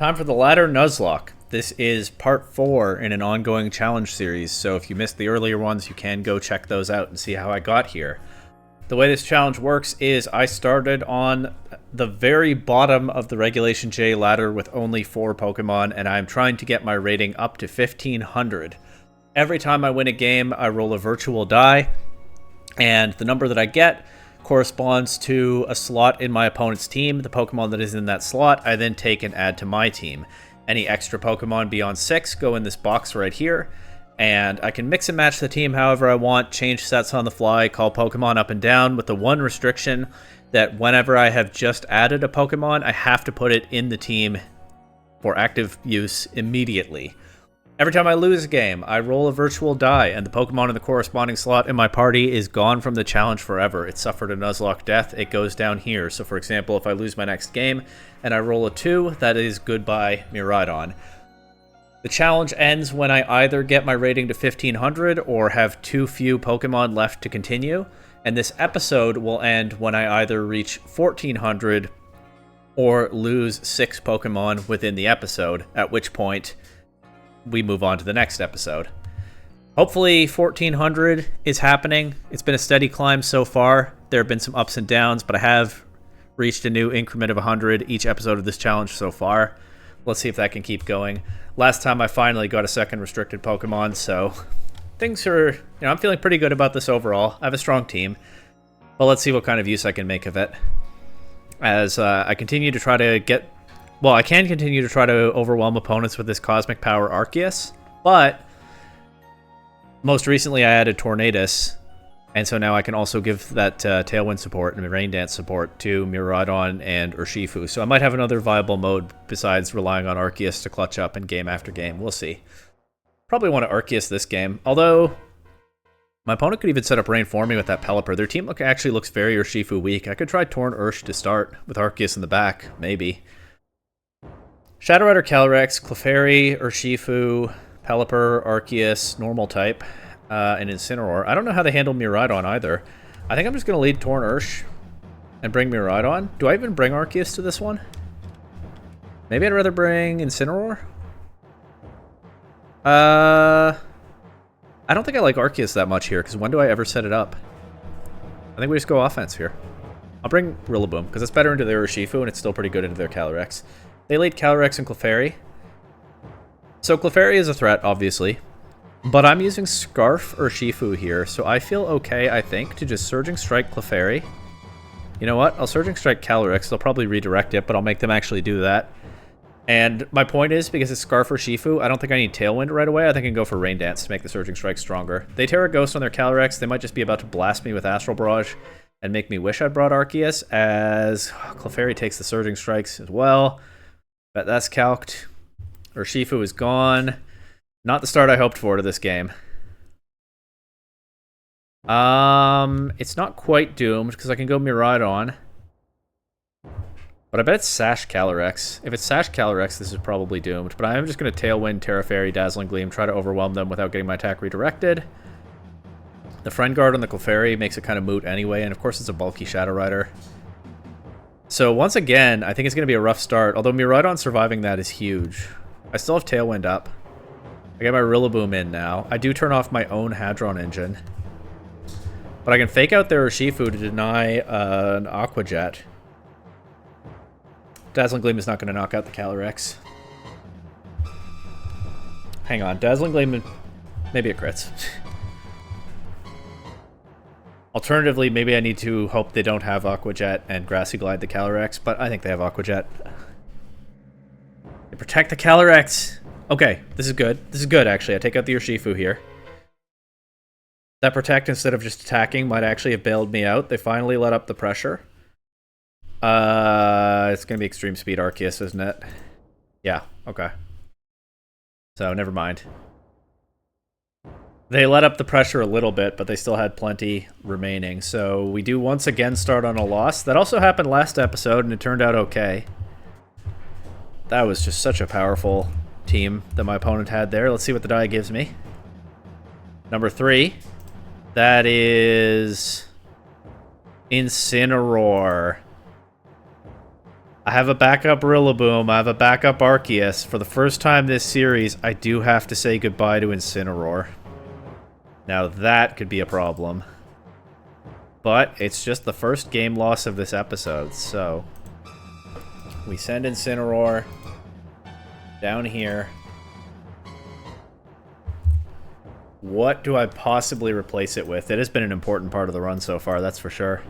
Time for the ladder Nuzlocke. This is part 4 in an ongoing challenge series, so if you missed the earlier ones, you can go check those out and see how I got here. The way this challenge works is I started on the very bottom of the Regulation J ladder with only 4 Pokemon, and I'm trying to get my rating up to 1500. Every time I win a game, I roll a virtual die, and the number that I get corresponds to a slot in my opponent's team. The Pokemon that is in that slot, I then take and add to my team. Any extra Pokemon beyond 6 go in this box right here, and I can mix and match the team however I want, change sets on the fly, call Pokemon up and down, with the one restriction that whenever I have just added a Pokemon, I have to put it in the team for active use immediately. Every time I lose a game, I roll a virtual die, and the Pokemon in the corresponding slot in my party is gone from the challenge forever. It suffered a Nuzlocke death, it goes down here. So for example, if I lose my next game and I roll a 2, that is goodbye Miraidon. The challenge ends when I either get my rating to 1500 or have too few Pokemon left to continue, and this episode will end when I either reach 1400 or lose 6 Pokemon within the episode, at which point we move on to the next episode. Hopefully 1400 is happening. It's been a steady climb so far. There have been some ups and downs, but I have reached a new increment of 100 each episode of this challenge so far. Let's see if that can keep going. Last time I finally got a second restricted Pokemon, so things are, I'm feeling pretty good about this overall. I have a strong team, but let's see what kind of use I can make of it. As I continue to try to get I can continue to try to overwhelm opponents with this Cosmic Power Arceus, but most recently I added Tornadus, and so now I can also give that Tailwind support and Rain Dance support to Miraidon and Urshifu. So I might have another viable mode besides relying on Arceus to clutch up in game after game. We'll see. Probably want to Arceus this game, although my opponent could even set up Rain for me with that Pelipper. Their team actually looks very Urshifu weak. I could try Torn Ursh to start with Arceus in the back, maybe. Shadow Rider Calyrex, Clefairy, Urshifu, Pelipper, Arceus, normal type, and Incineroar. I don't know how they handle Miraidon either. I think I'm just going to lead Torn Ursh and bring Miraidon. Do I even bring Arceus to this one? Maybe I'd rather bring Incineroar? I don't think I like Arceus that much here, because when do I ever set it up? I think we just go offense here. I'll bring Rillaboom, because it's better into their Urshifu, and it's still pretty good into their Calyrex. They lead Calyrex and Clefairy. So Clefairy is a threat, obviously. But I'm using Scarf Urshifu here, so I feel okay, I think, to just Surging Strike Clefairy. You know what? I'll Surging Strike Calyrex. They'll probably redirect it, but I'll make them actually do that. And my point is, because it's Scarf Urshifu, I don't think I need Tailwind right away. I think I can go for Rain Dance to make the Surging Strike stronger. They Terra Ghost on their Calyrex. They might just be about to blast me with Astral Barrage and make me wish I'd brought Arceus, as Clefairy takes the Surging Strikes as well. But that's calced. Urshifu is gone. Not the start I hoped for to this game. It's not quite doomed, because I can go Miraidon. But I bet it's Sash Calyrex. If it's Sash Calyrex, this is probably doomed. But I am just going to Tailwind, Terra Fairy, Dazzling Gleam, try to overwhelm them without getting my attack redirected. The Friend Guard on the Clefairy makes it kind of moot anyway, and of course it's a bulky Shadow Rider. So once again, I think it's going to be a rough start, although Miraidon surviving that is huge. I still have Tailwind up. I get my Rillaboom in now. I do turn off my own Hadron Engine. But I can fake out their Urshifu to deny an Aqua Jet. Dazzling Gleam is not going to knock out the Calyrex. Hang on, Dazzling Gleam, maybe it crits. Alternatively, maybe I need to hope they don't have Aqua Jet and Grassy Glide the Calyrex, but I think they have Aqua Jet. They protect the Calyrex! Okay, this is good. This is good, actually. I take out the Urshifu here. That Protect, instead of just attacking, might actually have bailed me out. They finally let up the pressure. It's going to be Extreme Speed Arceus, isn't it? Yeah, okay. So, never mind. They let up the pressure a little bit, but they still had plenty remaining. So we do once again start on a loss. That also happened last episode, and it turned out okay. That was just such a powerful team that my opponent had there. Let's see what the die gives me. Number 3. That is Incineroar. I have a backup Rillaboom. I have a backup Arceus. For the first time this series, I do have to say goodbye to Incineroar. Now that could be a problem. But it's just the first game loss of this episode, so... we send Incineroar down here. What do I possibly replace it with? It has been an important part of the run so far, that's for sure.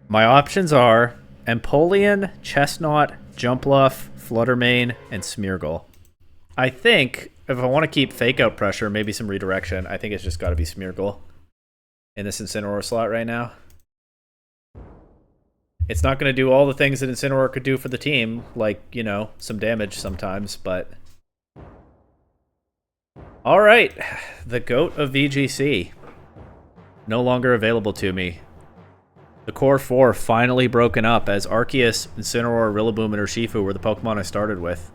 My options are Empoleon, Chestnut, Jumpluff, Fluttermane, and Smeargle. I think, if I want to keep Fake Out pressure, maybe some redirection, I think it's just got to be Smeargle in this Incineroar slot right now. It's not going to do all the things that Incineroar could do for the team, like, you know, some damage sometimes, but... Alright, the GOAT of VGC. No longer available to me. The core 4 finally broken up as Arceus, Incineroar, Rillaboom, and Urshifu were the Pokemon I started with.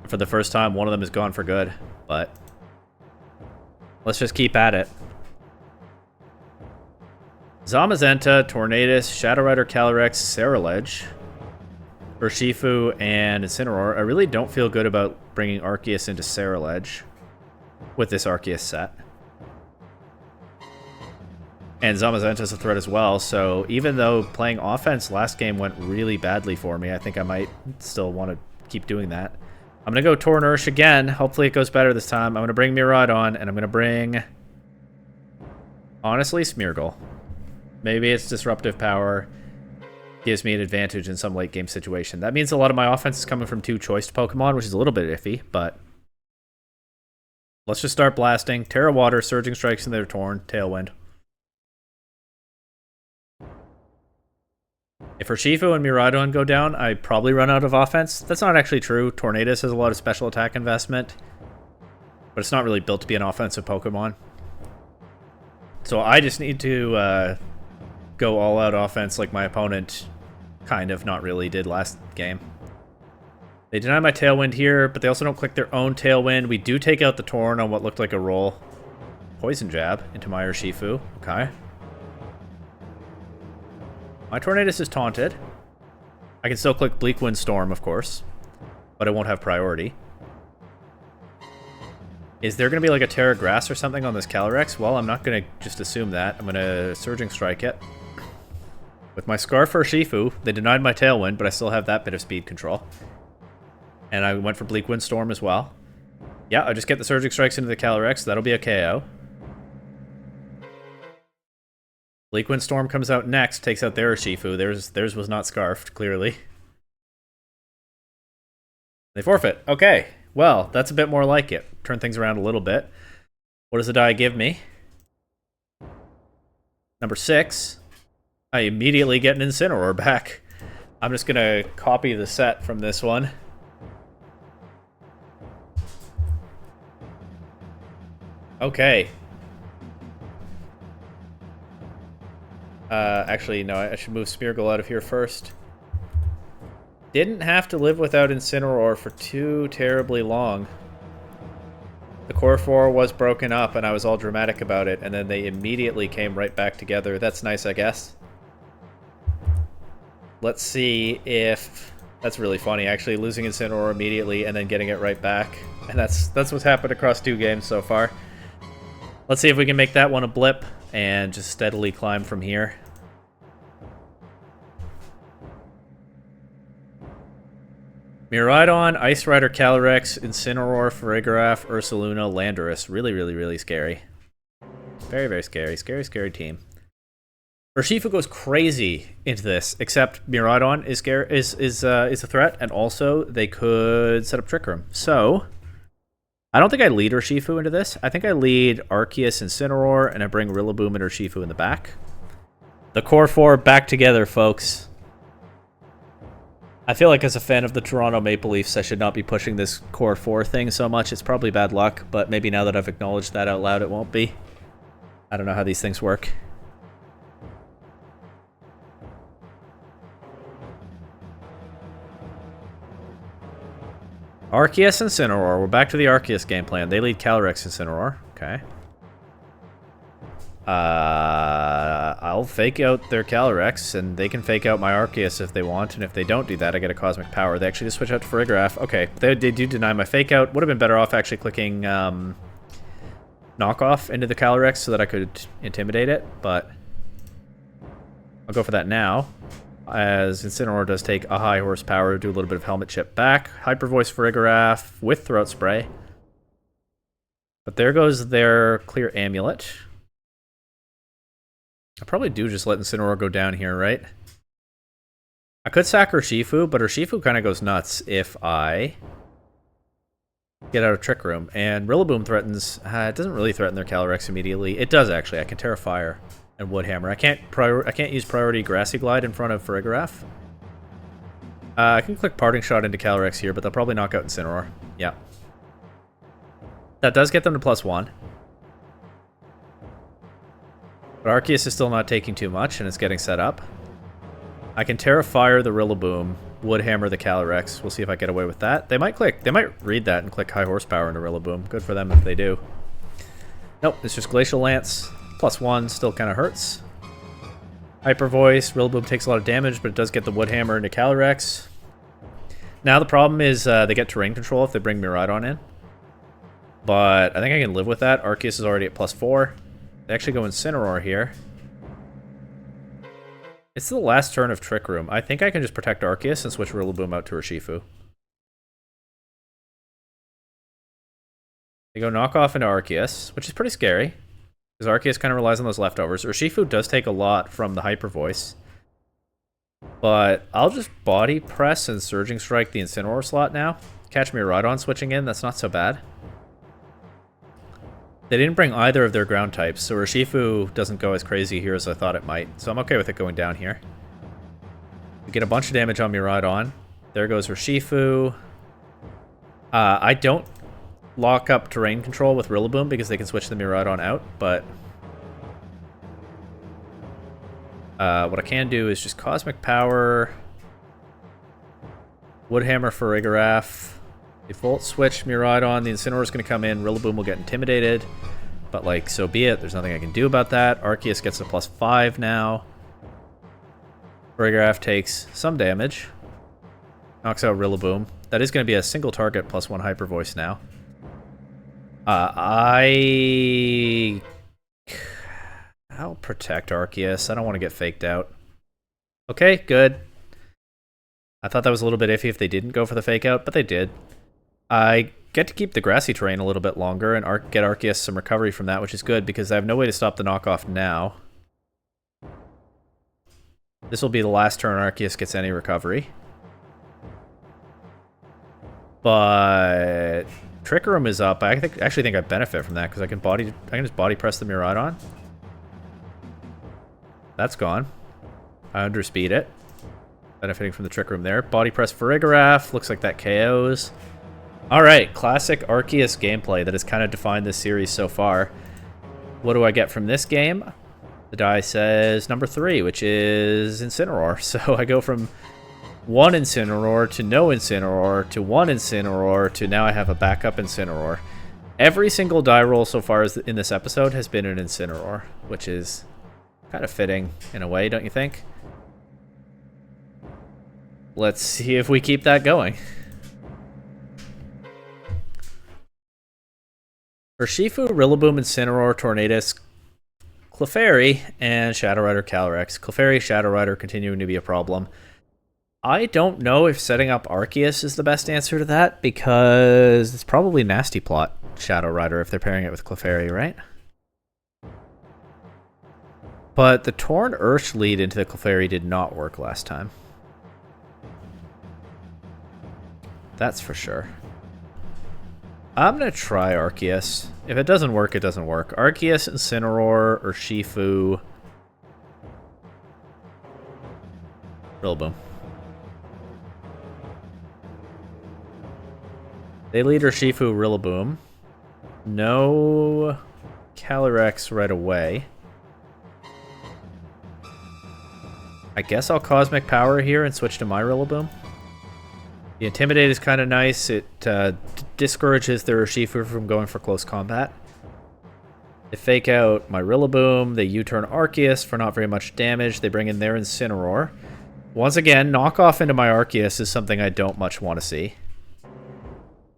For the first time, one of them is gone for good, but... let's just keep at it. Zamazenta, Tornadus, Shadow Rider, Calyrex, Ceruledge, Urshifu, and Incineroar. I really don't feel good about bringing Arceus into Ceruledge with this Arceus set. And Zamazenta's a threat as well, so even though playing offense last game went really badly for me, I think I might still want to keep doing that. I'm going to go Tornursh again. Hopefully it goes better this time. I'm going to bring Miraidon, and I'm going to bring... honestly, Smeargle. Maybe its disruptive power gives me an advantage in some late game situation. That means a lot of my offense is coming from 2 choiced Pokemon, which is a little bit iffy, but let's just start blasting. Terra Water, Surging Strikes in their Torn, Tailwind. If Urshifu and Miraidon go down, I probably run out of offense. That's not actually true. Tornadus has a lot of special attack investment, but it's not really built to be an offensive Pokemon. So I just need to go all-out offense like my opponent kind of, not really, did last game. They deny my Tailwind here, but they also don't click their own Tailwind. We do take out the Torn on what looked like a roll. Poison Jab into my Urshifu. Okay. My Tornadus is taunted. I can still click Bleak Wind Storm, of course, but I won't have priority. Is there going to be like a Terra Grass or something on this Calyrex? Well, I'm not going to just assume that. I'm going to Surging Strike it. With my Scarf for Urshifu, they denied my Tailwind, but I still have that bit of speed control. And I went for Bleak Wind Storm as well. Yeah, I just get the Surging Strikes into the Calyrex. That'll be a KO. Bleak Wind Storm comes out next, takes out their Urshifu. Theirs was not Scarfed, clearly. They forfeit. Okay. Well, that's a bit more like it. Turn things around a little bit. What does the die give me? Number 6. I immediately get an Incineroar back. I'm just going to copy the set from this one. Okay. Actually, no, I should move Smeargle out of here first. Didn't have to live without Incineroar for too terribly long. The core 4 was broken up, and I was all dramatic about it, and then they immediately came right back together. That's nice, I guess. Let's see if... that's really funny, actually, losing Incineroar immediately and then getting it right back. And that's what's happened across 2 games so far. Let's see if we can make that one a blip and just steadily climb from here. Miraidon, Ice Rider, Calyrex, Incineroar, Farigiraf, Ursaluna, Landorus. Really, really, really scary. Very, very scary. Scary, scary team. Urshifu goes crazy into this, except Miraidon is a threat, and also they could set up Trick Room. So, I don't think I lead Urshifu into this. I think I lead Arceus, Incineroar, and I bring Rillaboom and Urshifu in the back. The core 4 back together, folks. I feel like as a fan of the Toronto Maple Leafs, I should not be pushing this core 4 thing so much. It's probably bad luck, but maybe now that I've acknowledged that out loud, it won't be. I don't know how these things work. Arceus and Incineroar. We're back to the Arceus game plan. They lead Calyrex and Incineroar. Okay. I'll fake out their Calyrex, and they can fake out my Arceus if they want, and if they don't do that, I get a Cosmic Power. They actually just switch out to Farigiraf. Okay, they do deny my fake out. Would have been better off actually clicking knockoff into the Calyrex so that I could intimidate it, but I'll go for that now, as Incineroar does take a high horsepower, do a little bit of Helmet Chip back. Hyper Voice Farigiraf with Throat Spray. But there goes their Clear Amulet. I probably do just let Incineroar go down here, right? I could sack Urshifu, but Urshifu kind of goes nuts if I get out of Trick Room. And Rillaboom threatens... it doesn't really threaten their Calyrex immediately. It does, actually. I can Terra Fire and Wood Hammer. I can't use Priority Grassy Glide in front of Farigiraf. I can click Parting Shot into Calyrex here, but they'll probably knock out Incineroar. Yeah. That does get them to +1. But Arceus is still not taking too much, and it's getting set up. I can Terra Fire the Rillaboom, Wood Hammer the Calyrex. We'll see if I get away with that. They might read that and click High Horsepower into Rillaboom. Good for them if they do. Nope, it's just Glacial Lance. +1 still kind of hurts. Hyper Voice, Rillaboom takes a lot of damage, but it does get the Wood Hammer into Calyrex. Now the problem is they get terrain control if they bring Miraidon in. But I think I can live with that. Arceus is already at +4. They actually go Incineroar here. It's the last turn of Trick Room. I think I can just protect Arceus and switch Rillaboom out to Urshifu. They go Knockoff into Arceus, which is pretty scary, because Arceus kind of relies on those leftovers. Urshifu does take a lot from the Hyper Voice. But I'll just Body Press and Surging Strike the Incineroar slot now. Catch Miraidon switching in, that's not so bad. They didn't bring either of their ground types, so Urshifu doesn't go as crazy here as I thought it might. So I'm okay with it going down here. We get a bunch of damage on Miraidon. There goes Urshifu. I don't lock up terrain control with Rillaboom because they can switch the Miraidon out, but what I can do is just Cosmic Power, Wood Hammer Farigiraf. Default switch Miraidon, the Incineroar is going to come in, Rillaboom will get intimidated, but like, so be it, there's nothing I can do about that. Arceus gets a +5 now. Farigiraf takes some damage. Knocks out Rillaboom. That is going to be a single target +1 Hyper Voice now. I'll protect Arceus, I don't want to get faked out. Okay, good. I thought that was a little bit iffy if they didn't go for the fake out, but they did. I get to keep the grassy terrain a little bit longer and get Arceus some recovery from that, which is good because I have no way to stop the knockoff now. This will be the last turn Arceus gets any recovery. But Trick Room is up. I actually think I benefit from that because I can just body press the Miraidon. That's gone. I underspeed it. Benefiting from the Trick Room there. Body press Farigiraf. Looks like that KOs. Alright, classic Arceus gameplay that has kind of defined this series so far. What do I get from this game? The die says number 3, which is Incineroar. So I go from 1 Incineroar to no Incineroar to 1 Incineroar to now I have a backup Incineroar. Every single die roll so far in this episode has been an Incineroar, which is kind of fitting in a way, don't you think? Let's see if we keep that going. Urshifu, Rillaboom, Incineroar, Tornadus, Clefairy, and Shadow Rider Calyrex. Clefairy, Shadow Rider continuing to be a problem. I don't know if setting up Arceus is the best answer to that, because it's probably Nasty Plot Shadow Rider if they're pairing it with Clefairy, right? But the Torn Ursh lead into the Clefairy did not work last time. That's for sure. I'm going to try Arceus. If it doesn't work, it doesn't work. Arceus, Incineroar, Urshifu, Rillaboom. They lead Urshifu, Rillaboom. No Calyrex right away. I guess I'll Cosmic Power here and switch to my Rillaboom. The Intimidate is kind of nice. It discourages the Urshifu from going for close combat. They fake out my Rillaboom. They U-turn Arceus for not very much damage. They bring in their Incineroar. Once again, knockoff into my Arceus is something I don't much want to see.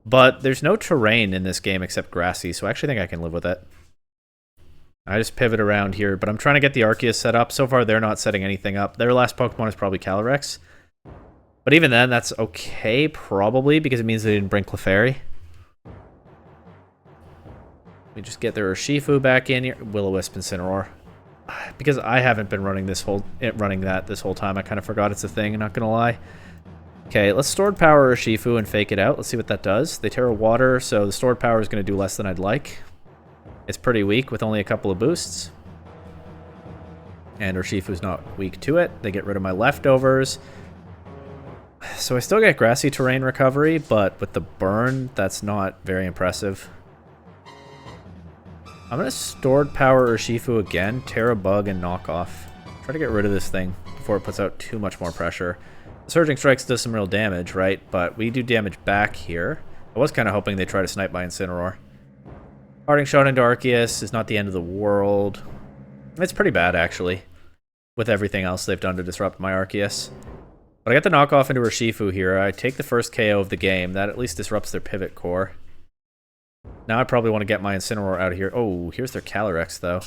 But there's no terrain in this game except grassy, so I actually think I can live with it. I just pivot around here, but I'm trying to get the Arceus set up. So far, they're not setting anything up. Their last Pokemon is probably Calyrex. But even then, that's okay, probably, because it means they didn't bring Clefairy. We just get their Urshifu back in here. Will-O-Wisp Incineroar. Because I haven't been running this whole time, I kind of forgot it's a thing, not gonna lie. Okay, let's Stored Power Urshifu and fake it out. Let's see what that does. They Terra Water, so the Stored Power is going to do less than I'd like. It's pretty weak with only a couple of boosts. And Urshifu's not weak to it. They get rid of my leftovers. So I still get Grassy Terrain recovery, but with the burn, that's not very impressive. I'm going to Stored Power Urshifu again, Terra Bug, and Knock Off. Try to get rid of this thing before it puts out too much more pressure. Surging Strikes does some real damage, right? But we do damage back here. I was kind of hoping they try to snipe my Incineroar. Parting Shot into Arceus is not the end of the world. It's pretty bad, actually, with everything else they've done to disrupt my Arceus. But I get the knockoff into Urshifu here. I take the first KO of the game. That at least disrupts their pivot core. Now I probably want to get my Incineroar out of here. Oh, here's their Calyrex, though.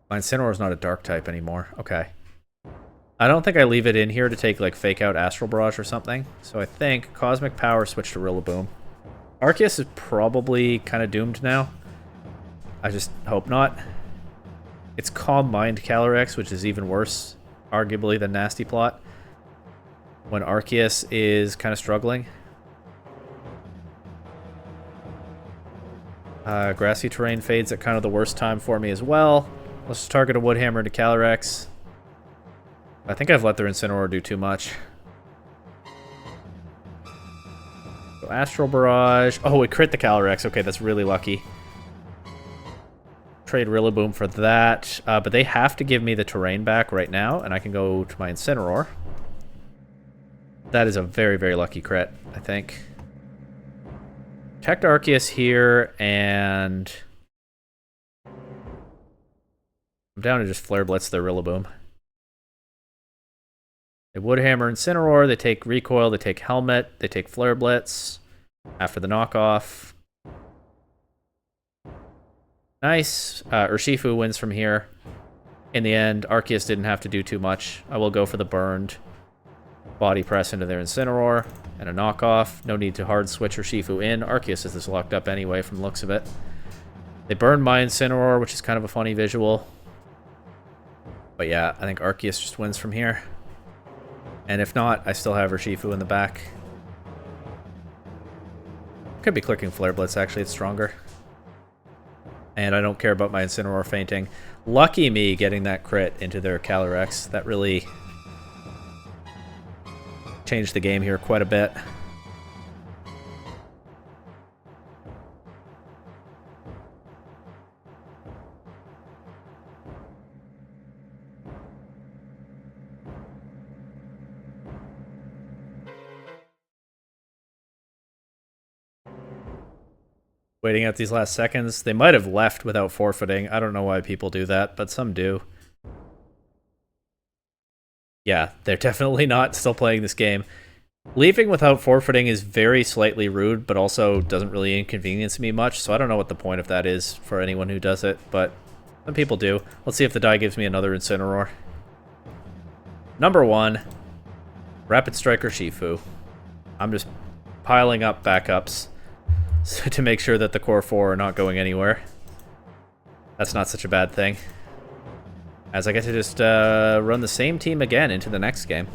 My Incineroar's not a Dark type anymore. Okay. I don't think I leave it in here to take, like, fake out Astral Barrage or something. So I think Cosmic Power, switch to Rillaboom. Arceus is probably kind of doomed now. I just hope not. It's Calm Mind Calyrex, which is even worse, arguably, than Nasty Plot. When Arceus is kind of struggling. Grassy Terrain fades at kind of the worst time for me as well. Let's just target a Wood Hammer to Calyrex. I think I've let their Incineroar do too much. So Astral Barrage. Oh, it crit the Calyrex. Okay, that's really lucky. Trade Rillaboom for that. But they have to give me the terrain back right now, and I can go to my Incineroar. That is a very, very lucky crit, I think. Protect Arceus here, and I'm down to just Flare Blitz their Rillaboom. They Wood Hammer Incineroar, they take Recoil, they take Helmet, they take Flare Blitz after the knockoff. Nice. Urshifu wins from here. In the end, Arceus didn't have to do too much. I will go for the burned Body Press into their Incineroar and a knockoff. No need to hard switch Urshifu in. Arceus is just locked up anyway from the looks of it. They burn my Incineroar, which is kind of a funny visual. But yeah, I think Arceus just wins from here. And if not, I still have Urshifu in the back. Could be clicking Flare Blitz, actually, it's stronger. And I don't care about my Incineroar fainting. Lucky me getting that crit into their Calyrex. That really changed the game here quite a bit. Waiting out these last seconds. They might have left without forfeiting. I don't know why people do that, but some do. Yeah, they're definitely not still playing this game. Leaving without forfeiting is very slightly rude, but also doesn't really inconvenience me much, so I don't know what the point of that is for anyone who does it, but some people do. Let's see if the die gives me another Incineroar. Number 1, Rapid Strike Urshifu. I'm just piling up backups to make sure that the core 4 are not going anywhere. That's not such a bad thing, as I get to just run the same team again into the next game.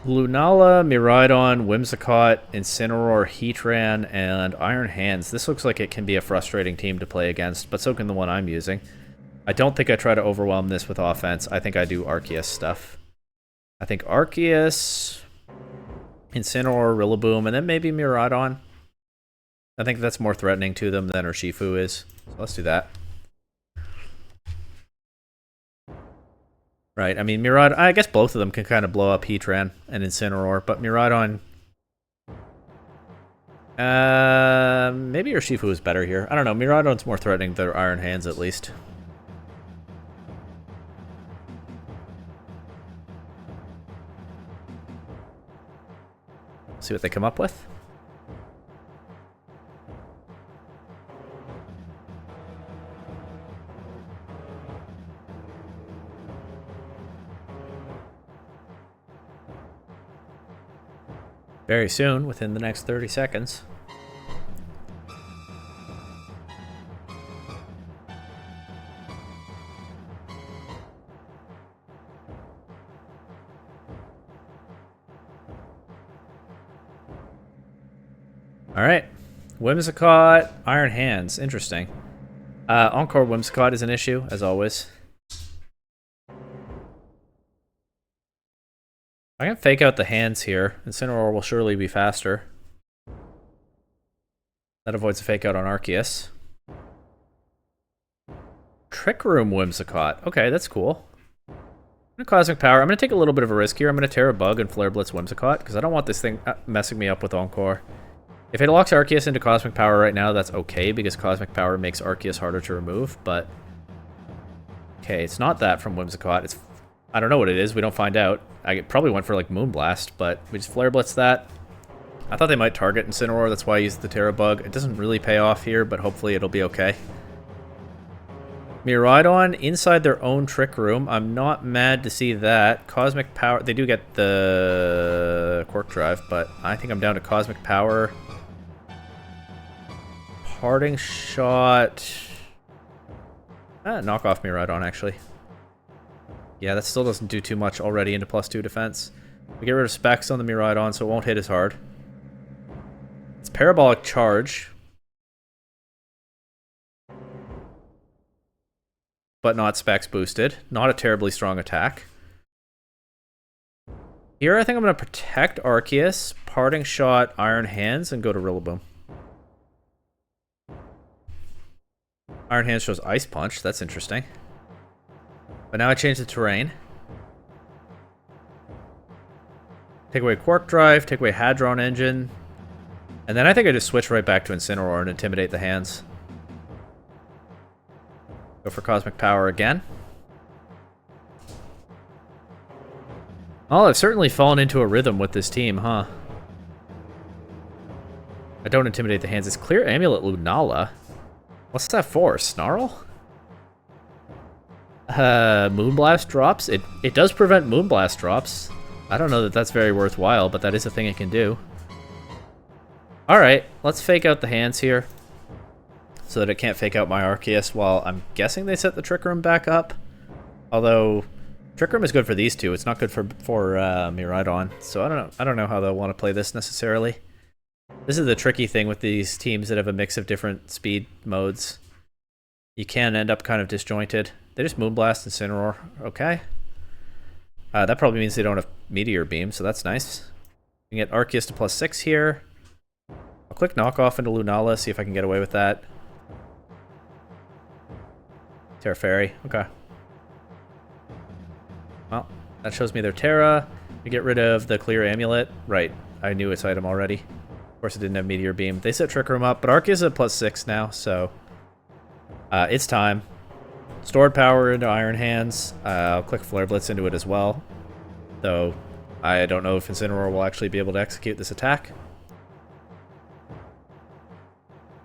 Lunala, Miraidon, Whimsicott, Incineroar, Heatran, and Iron Hands. This looks like it can be a frustrating team to play against, but so can the one I'm using. I don't think I try to overwhelm this with offense. I think I do Arceus stuff. I think Arceus, Incineroar, Rillaboom, and then maybe Miraidon. I think that's more threatening to them than Urshifu is. So let's do that. Right, I mean, I guess both of them can kind of blow up Heatran and Incineroar, but Miraidon... maybe Urshifu is better here. I don't know, Miraidon's more threatening than Iron Hands, at least. See what they come up with. Very soon, within the next 30 seconds. Alright. Whimsicott, Iron Hands. Interesting. Encore Whimsicott is an issue, as always. I can fake out the hands here. Incineroar will surely be faster. That avoids a fake out on Arceus. Trick Room Whimsicott. Okay, that's cool. Cosmic Power. I'm going to take a little bit of a risk here. I'm going to Terra Bug and Flare Blitz Whimsicott, because I don't want this thing messing me up with Encore. If it locks Arceus into Cosmic Power right now, that's okay, because Cosmic Power makes Arceus harder to remove, but... Okay, it's not that from Whimsicott. It's... I don't know what it is. We don't find out. I probably went for, like, Moonblast, but we just Flare Blitz that. I thought they might target Incineroar, that's why I used the Terra Bug. It doesn't really pay off here, but hopefully it'll be okay. Miraidon inside their own Trick Room. I'm not mad to see that. Cosmic Power... They do get the Quark Drive, but I think I'm down to Cosmic Power. Parting Shot... knock off Miraidon, actually. Yeah, that still doesn't do too much already into +2 defense. We get rid of Specs on the Miraidon, so it won't hit as hard. It's Parabolic Charge. But not Specs boosted. Not a terribly strong attack. Here, I think I'm going to protect Arceus, Parting Shot, Iron Hands, and go to Rillaboom. Iron Hands shows Ice Punch. That's interesting. But now I change the terrain. Take away Quark Drive, take away Hadron Engine. And then I think I just switch right back to Incineroar and intimidate the hands. Go for Cosmic Power again. Well, I've certainly fallen into a rhythm with this team, huh? I don't intimidate the hands. It's Clear Amulet Lunala. What's that for? Snarl? Moonblast drops? It does prevent Moonblast drops. I don't know that that's very worthwhile, but that is a thing it can do. Alright, let's fake out the hands here. So that it can't fake out my Arceus while I'm guessing they set the Trick Room back up. Although, Trick Room is good for these two. It's not good for Miraidon. So I don't know how they'll want to play this necessarily. This is the tricky thing with these teams that have a mix of different speed modes. You can end up kind of disjointed. They just Moonblast Incineroar. Okay. That probably means they don't have Meteor Beam, so that's nice. We can get Arceus to +6 here. I'll click Knockoff into Lunala, see if I can get away with that. Terra Fairy. Okay. Well, that shows me their Terra. We get rid of the Clear Amulet. Right. I knew its item already. Of course, it didn't have Meteor Beam. They set Trick Room up, but Arceus is at +6 now, so... it's time. Stored power into Iron Hands. I'll click Flare Blitz into it as well. Though, I don't know if Incineroar will actually be able to execute this attack.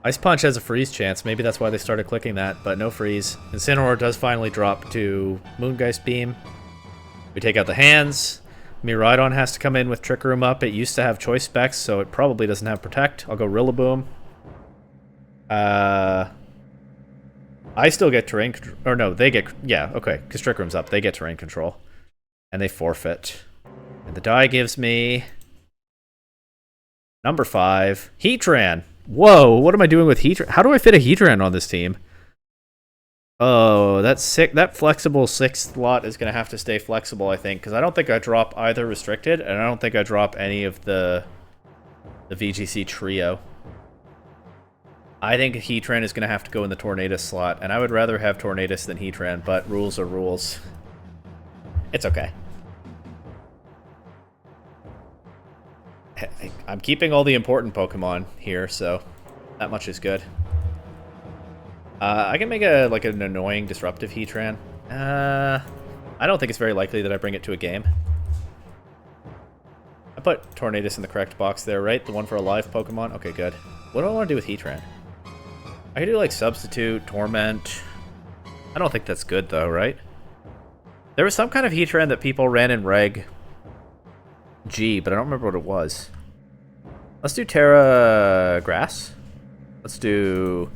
Ice Punch has a freeze chance. Maybe that's why they started clicking that, but no freeze. Incineroar does finally drop to Moongeist Beam. We take out the hands. Miraidon has to come in with Trick Room up. It used to have Choice Specs, so it probably doesn't have Protect. I'll go Rillaboom. I still get terrain control. Or no, they get... Yeah, okay, because Trick Room's up. They get terrain control. And they forfeit. And the die gives me... Number 5. Heatran. Whoa, what am I doing with Heatran? How do I fit a Heatran on this team? Oh, that's sick. That flexible 6th slot is going to have to stay flexible, I think. Because I don't think I drop either Restricted, and I don't think I drop any of the VGC Trio. I think Heatran is going to have to go in the Tornadus slot, and I would rather have Tornadus than Heatran, but rules are rules. It's okay. I'm keeping all the important Pokemon here, so that much is good. I can make like an annoying disruptive Heatran. I don't think it's very likely that I bring it to a game. I put Tornadus in the correct box there, right? The one for a live Pokemon? Okay, good. What do I want to do with Heatran? I could do like Substitute, Torment. I don't think that's good though, right? There was some kind of Heatran that people ran in Reg G, but I don't remember what it was. Let's do Terra Grass. Let's do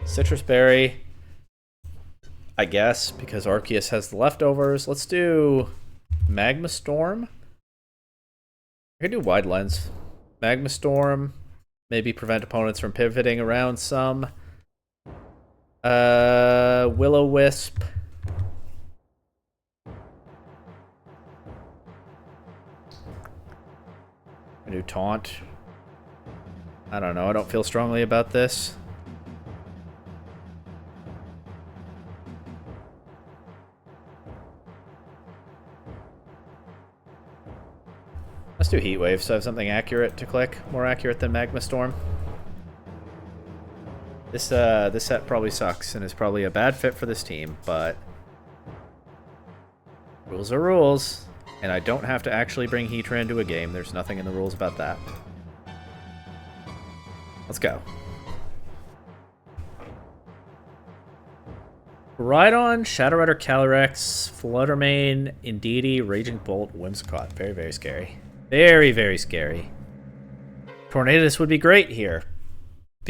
Citrus Berry, I guess, because Arceus has the leftovers. Let's do Magma Storm. I could do Wide Lens. Magma Storm, maybe prevent opponents from pivoting around some. Will-O-Wisp. I do Taunt. I don't know, I don't feel strongly about this. Let's do Heat Wave, so I have something accurate to click. More accurate than Magma Storm. This set probably sucks and is probably a bad fit for this team, but rules are rules, and I don't have to actually bring Heatran to a game. There's nothing in the rules about that. Let's go. Rhydon, Shadow Rider, Calyrex, Fluttermane, Indeedee, Raging Bolt, Whimsicott. Very, very scary. Very, very scary. Tornadus would be great here,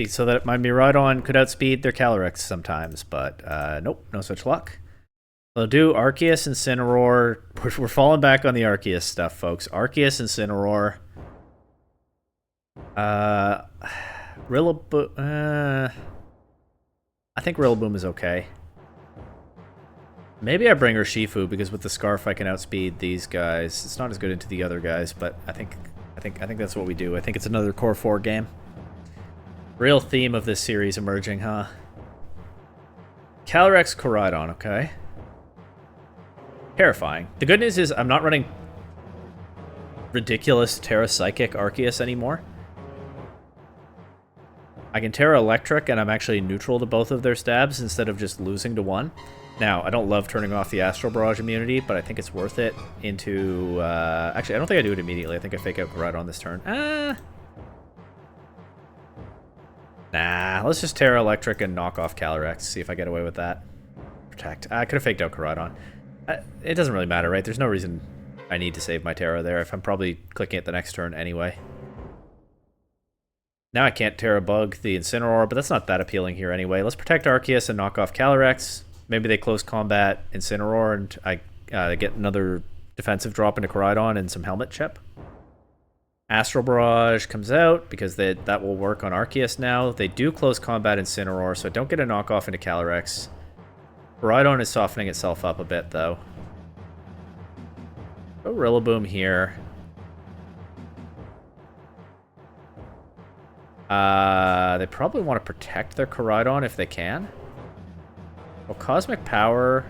so that my Miraidon could outspeed their Calyrex sometimes, but nope, no such luck. We'll do Arceus, Incineroar. We're falling back on the Arceus stuff, folks. Arceus, Incineroar. Rillaboom. I think Rillaboom is okay. Maybe I bring her Shifu because with the Scarf I can outspeed these guys. It's not as good into the other guys, but I think that's what we do. I think it's another Core 4 game. Real theme of this series emerging, huh? Calyrex, Koraidon, okay. Terrifying. The good news is I'm not running ridiculous Terra Psychic Arceus anymore. I can Terra Electric and I'm actually neutral to both of their stabs instead of just losing to one. Now, I don't love turning off the Astral Barrage immunity, but I think it's worth it into... actually, I don't think I do it immediately. I think I fake out Koraidon this turn. Nah, let's just Terra Electric and knock off Calyrex, see if I get away with that. Protect. I could have faked out Koraidon. It doesn't really matter, right? There's no reason I need to save my Terra there if I'm probably clicking it the next turn anyway. Now I can't Terra Bug the Incineroar, but that's not that appealing here anyway. Let's protect Arceus and knock off Calyrex. Maybe they close combat Incineroar and I get another defensive drop into Koraidon and some Helmet Chip. Astral Barrage comes out because that will work on Arceus now. They do close combat Incineroar, so I don't get a knockoff into Calyrex. Koraidon is softening itself up a bit, though. Go Rillaboom here. They probably want to protect their Koraidon if they can. Well, Cosmic Power.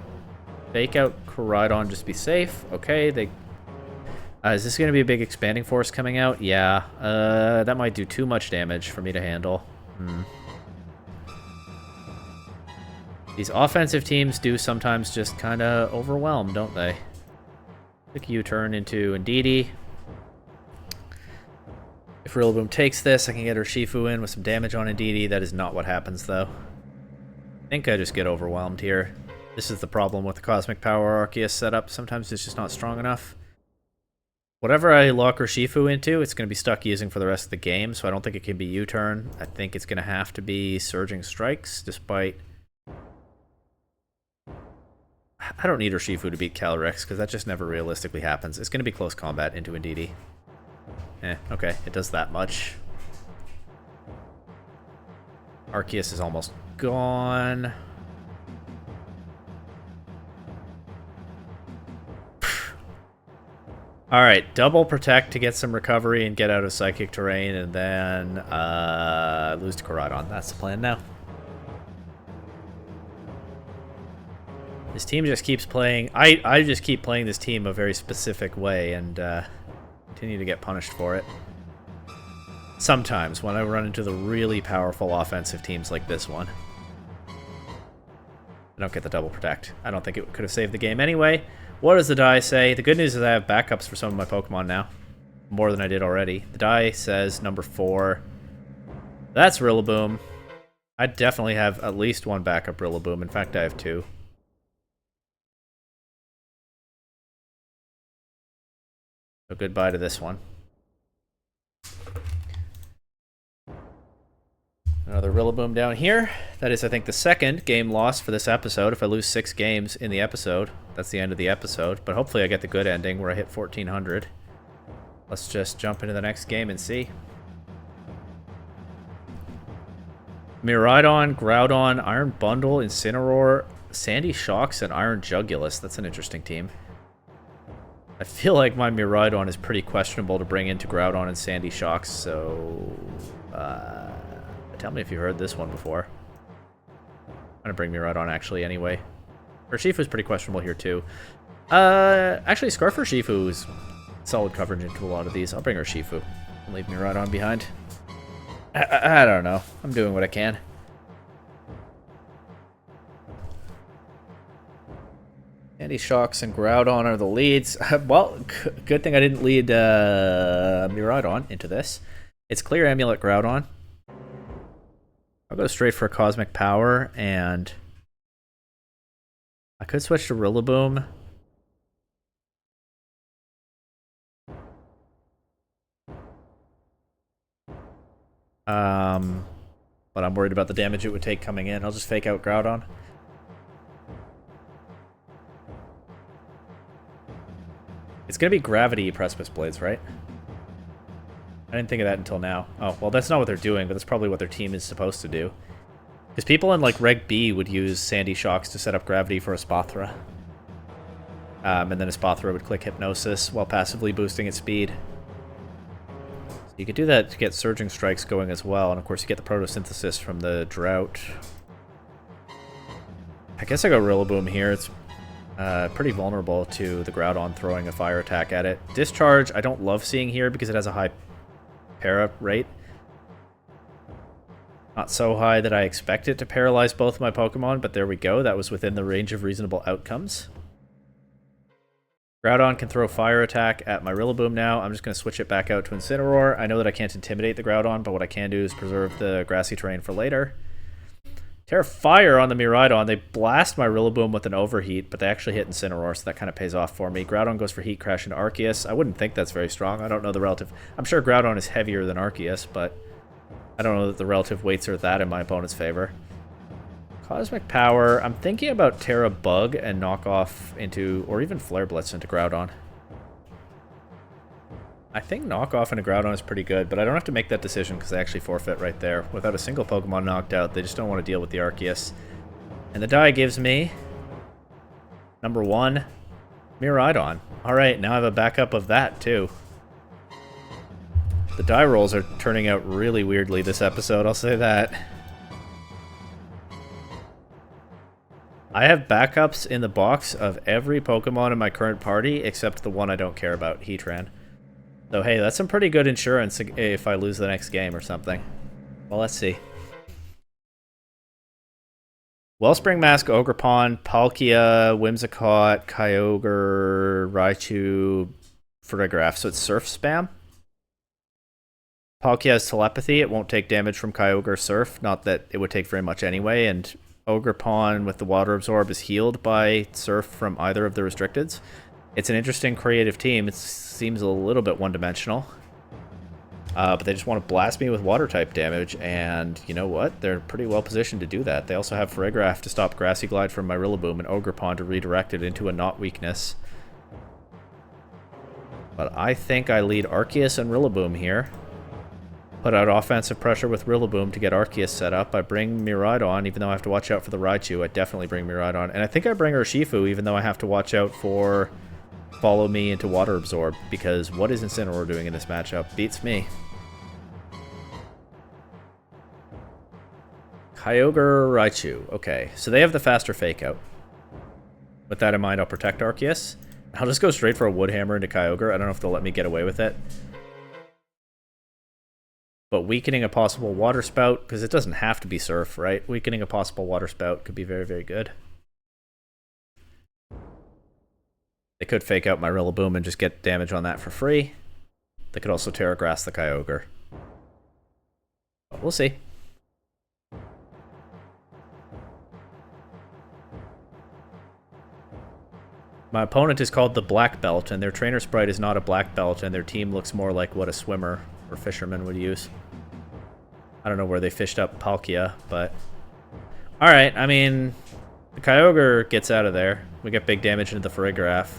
Fake out Koraidon, just be safe. Okay, they... is this going to be a big Expanding Force coming out? Yeah. That might do too much damage for me to handle. These offensive teams do sometimes just kind of overwhelm, don't they? Quick U-turn into Indeedee. If Rillaboom takes this, I can get her Shifu in with some damage on Indeedee. That is not what happens, though. I think I just get overwhelmed here. This is the problem with the Cosmic Power Arceus setup. Sometimes it's just not strong enough. Whatever I lock her Shifu into, it's going to be stuck using for the rest of the game, so I don't think it can be U-turn. I think it's going to have to be Surging Strikes, despite... I don't need her Shifu to beat Calyrex, because that just never realistically happens. It's going to be close combat into Indeedee. Okay, it does that much. Arceus is almost gone. Alright, double protect to get some recovery and get out of psychic terrain, and then lose to Koraidon. That's the plan now. This team just keeps playing... I just keep playing this team a very specific way and continue to get punished for it. Sometimes, when I run into the really powerful offensive teams like this one. I don't get the double protect. I don't think it could have saved the game anyway. What does the die say? The good news is I have backups for some of my Pokemon now. More than I did already. The die says number 4. That's Rillaboom. I definitely have at least one backup Rillaboom. In fact, I have 2. So goodbye to this one. Another Rillaboom down here. That is, I think, the second game lost for this episode. If I lose 6 games in the episode, that's the end of the episode. But hopefully I get the good ending where I hit 1400. Let's just jump into the next game and see. Miraidon, Groudon, Iron Bundle, Incineroar, Sandy Shocks, and Iron Jugulus. That's an interesting team. I feel like my Miraidon is pretty questionable to bring into Groudon and Sandy Shocks, so... tell me if you heard this one before. I'm gonna bring Miraidon actually anyway. Urshifu's pretty questionable here too. Actually, Scarf Urshifu is solid coverage into a lot of these. I'll bring Urshifu and leave Miraidon behind. I don't know. I'm doing what I can. Sandy Shocks and Groudon are the leads. Well, good thing I didn't lead Miraidon into this. It's Clear Amulet Groudon. I'll go straight for a Cosmic Power, and I could switch to Rillaboom. But I'm worried about the damage it would take coming in. I'll just fake out Groudon. It's going to be Gravity Precipice Blades, right? I didn't think of that until now. Oh, well, that's not what they're doing, but that's probably what their team is supposed to do. Because people in, like, Reg B would use Sandy Shocks to set up Gravity for Espathra. And then Espathra would click Hypnosis while passively boosting its speed. So you could do that to get Surging Strikes going as well, and of course you get the Photosynthesis from the Drought. I guess I go Rillaboom here. It's pretty vulnerable to the Groudon throwing a fire attack at it. Discharge I don't love seeing here because it has a high para rate. Not so high that I expect it to paralyze both my Pokemon, but there we go. That was within the range of reasonable outcomes. Groudon can throw fire attack at my Rillaboom now. I'm just going to switch it back out to Incineroar. I know that I can't intimidate the Groudon, but what I can do is preserve the grassy terrain for later. Terra Fire on the Miraidon. They blast my Rillaboom with an Overheat, but they actually hit Incineroar, so that kind of pays off for me. Groudon goes for Heat Crash and Arceus. I wouldn't think that's very strong. I don't know the relative... I'm sure Groudon is heavier than Arceus, but I don't know that the relative weights are that in my opponent's favor. Cosmic Power. I'm thinking about Terra Bug and knock off into... or even Flare Blitz into Groudon. I think knockoff into Groudon is pretty good, but I don't have to make that decision because they actually forfeit right there. Without a single Pokemon knocked out, they just don't want to deal with the Arceus. And the die gives me... number 1, Miraidon. Alright, now I have a backup of that, too. The die rolls are turning out really weirdly this episode, I'll say that. I have backups in the box of every Pokemon in my current party, except the one I don't care about, Heatran. So hey, that's some pretty good insurance if I lose the next game or something. Well, let's see. Wellspring Mask, Ogerpon, Palkia, Whimsicott, Kyogre, Raichu, Farigiraf. So it's Surf Spam. Palkia has Telepathy. It won't take damage from Kyogre Surf. Not that it would take very much anyway. And Ogerpon with the Water Absorb is healed by Surf from either of the restricteds. It's an interesting creative team. It seems a little bit one-dimensional. But they just want to blast me with Water-type damage, and you know what? They're pretty well positioned to do that. They also have Farigiraf to stop Grassy Glide from my Rillaboom and Ogerpon to redirect it into a not weakness. But I think I lead Arceus and Rillaboom here. Put out offensive pressure with Rillaboom to get Arceus set up. I bring Miraidon, even though I have to watch out for the Raichu. I definitely bring Miraidon. And I think I bring Urshifu, even though I have to watch out for follow me into Water Absorb, because what is Incineroar doing in this matchup beats me. Kyogre, Raichu. Okay, so they have the faster Fake Out. With that in mind, I'll protect Arceus. I'll just go straight for a Wood Hammer into Kyogre. I don't know if they'll let me get away with it. But weakening a possible Water Spout, because it doesn't have to be Surf, right? Weakening a possible Water Spout could be very, very good. They could Fake Out my Rillaboom and just get damage on that for free. They could also Terra Grass the Kyogre. But we'll see. My opponent is called the Black Belt, and their trainer sprite is not a black belt, and their team looks more like what a swimmer or fisherman would use. I don't know where they fished up Palkia, but... Alright, I mean... The Kyogre gets out of there. We get big damage into the Farigiraf.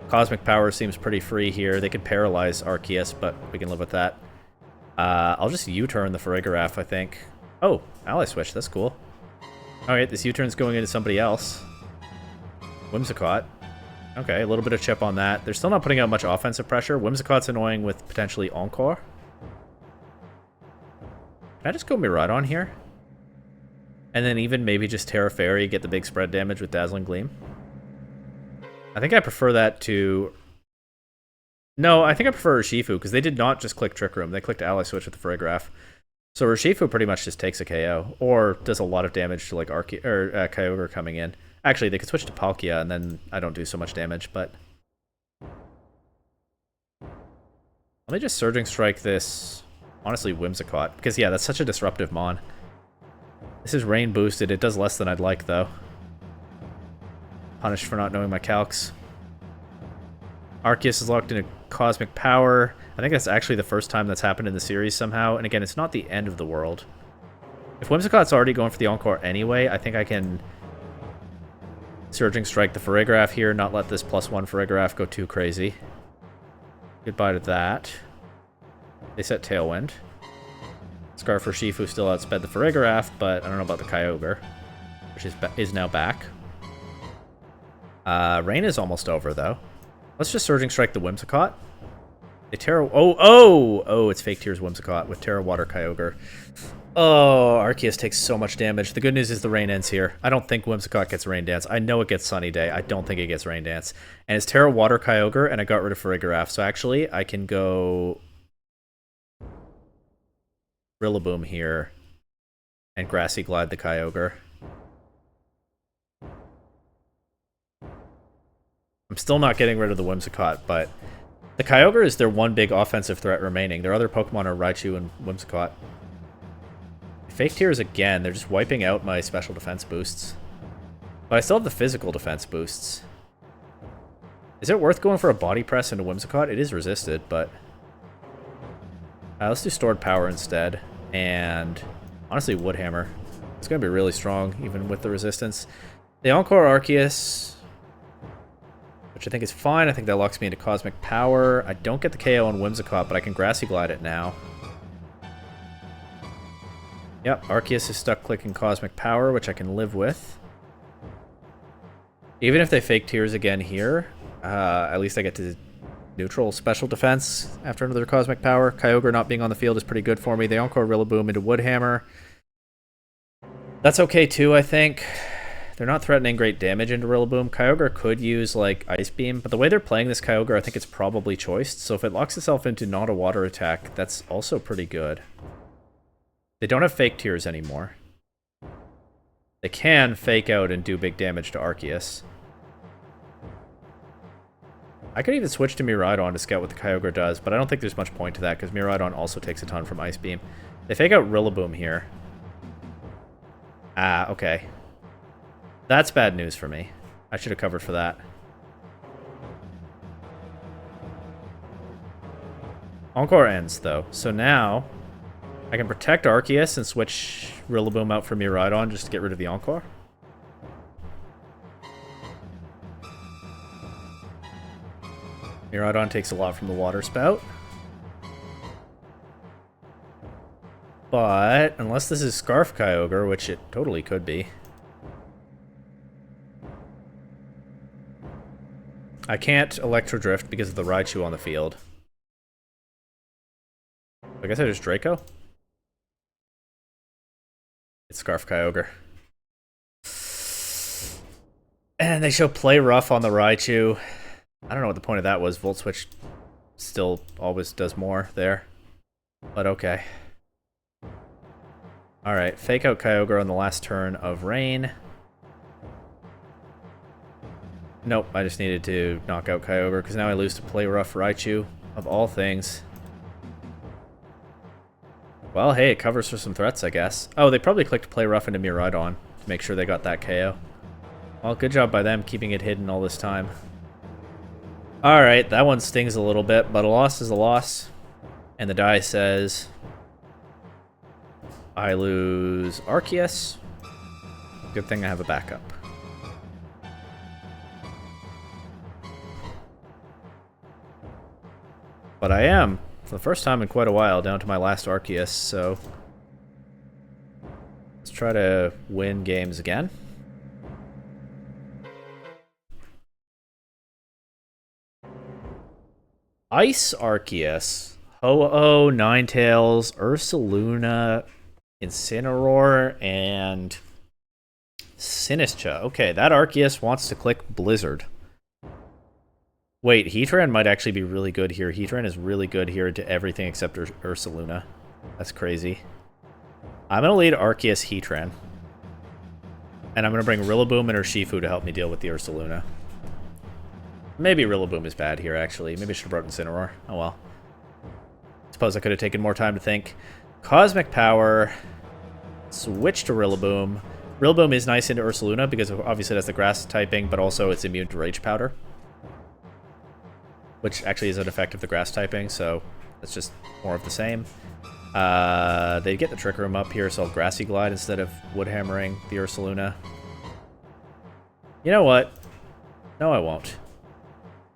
Cosmic Power seems pretty free here. They could paralyze Arceus, but we can live with that. I'll just U-turn the Farigiraf, I think. Oh, Ally Switch, that's cool. Alright, this U-turn's going into somebody else. Whimsicott. Okay, a little bit of chip on that. They're still not putting out much offensive pressure. Whimsicott's annoying with potentially Encore. Can I just go Miraidon here? And then even maybe just Terra Fairy, get the big spread damage with Dazzling Gleam? I think I prefer that to... No, I think I prefer Urshifu, because they did not just click Trick Room. They clicked Ally Switch with the Farigiraf. So Urshifu pretty much just takes a KO, or does a lot of damage to like Kyogre coming in. Actually, they could switch to Palkia, and then I don't do so much damage, but... Let me just Surging Strike this, honestly, Whimsicott, because yeah, that's such a disruptive mon. This is rain boosted. It does less than I'd like, though. Punished for not knowing my calcs. Arceus is locked into Cosmic Power. I think that's actually the first time that's happened in the series somehow. And again, it's not the end of the world. If Whimsicott's already going for the Encore anyway, I think I can Surging Strike the Farigiraf here, not let this +1 Farigiraf go too crazy. Goodbye to that. They set Tailwind. Scarf Urshifu still outsped the Farigiraf, but I don't know about the Kyogre, which is now back. Rain is almost over, though. Let's just Surging Strike the Whimsicott. They Terra... Oh, it's Fake Tears Whimsicott with Terra Water Kyogre. Oh, Arceus takes so much damage. The good news is the rain ends here. I don't think Whimsicott gets Rain Dance. I know it gets Sunny Day. I don't think it gets Rain Dance. And it's Terra Water Kyogre, and I got rid of Farigiraf. So actually, I can go... Rillaboom here. And Grassy Glide the Kyogre. I'm still not getting rid of the Whimsicott, but... The Kyogre is their one big offensive threat remaining. Their other Pokemon are Raichu and Whimsicott. Fake Tears again. They're just wiping out my special defense boosts. But I still have the physical defense boosts. Is it worth going for a Body Press into Whimsicott? It is resisted, but... let's do Stored Power instead. And honestly, Wood Hammer. It's going to be really strong, even with the resistance. The Encore Arceus, which I think is fine. I think that locks me into Cosmic Power. I don't get the KO on Whimsicott, but I can Grassy Glide it now. Yep, Arceus is stuck clicking Cosmic Power, which I can live with. Even if they Fake Tears again here, at least I get to neutral special defense after another Cosmic Power. Kyogre not being on the field is pretty good for me. They Encore Rillaboom into Wood Hammer. That's okay too, I think. They're not threatening great damage into Rillaboom. Kyogre could use, like, Ice Beam, but the way they're playing this Kyogre, I think it's probably choiced. So if it locks itself into not a water attack, that's also pretty good. They don't have Fake Tears anymore. They can Fake Out and do big damage to Arceus. I could even switch to Miraidon to scout what the Kyogre does, but I don't think there's much point to that, because Miraidon also takes a ton from Ice Beam. They Fake Out Rillaboom here. Ah, okay. That's bad news for me. I should have covered for that. Encore ends, though. So now, I can protect Arceus and switch Rillaboom out for Miraidon just to get rid of the Encore. Miraidon takes a lot from the Water Spout. But, unless this is Scarf Kyogre, which it totally could be. I can't Electro Drift because of the Raichu on the field. I guess I just Draco? It's Scarf Kyogre. And they show Play Rough on the Raichu. I don't know what the point of that was. Volt Switch still always does more there. But okay. Alright, Fake Out Kyogre on the last turn of Rain. Nope, I just needed to knock out Kyogre, because now I lose to Play Rough Raichu, of all things. Well, hey, it covers for some threats, I guess. Oh, they probably clicked Play Rough into Miraidon to make sure they got that KO. Well, good job by them keeping it hidden all this time. Alright, that one stings a little bit, but a loss is a loss. And the die says I lose Arceus. Good thing I have a backup. But I am, for the first time in quite a while, down to my last Arceus, so let's try to win games again. Ice Arceus, Ho-Oh, Ninetales, Ursaluna, Incineroar, and Sinistcha. Okay, that Arceus wants to click Blizzard. Wait, Heatran might actually be really good here. Heatran is really good here to everything except Ursaluna. That's crazy. I'm going to lead Arceus Heatran. And I'm going to bring Rillaboom and Urshifu to help me deal with the Ursaluna. Maybe Rillaboom is bad here, actually. Maybe I should have brought Incineroar. Oh well. Suppose I could have taken more time to think. Cosmic Power. Switch to Rillaboom. Rillaboom is nice into Ursaluna because obviously it has the grass typing, but also it's immune to Rage Powder. Which actually is an effect of the grass typing, so that's just more of the same. They get the Trick Room up here, so I'll Grassy Glide instead of Wood Hammering the Ursaluna. You know what? No, I won't.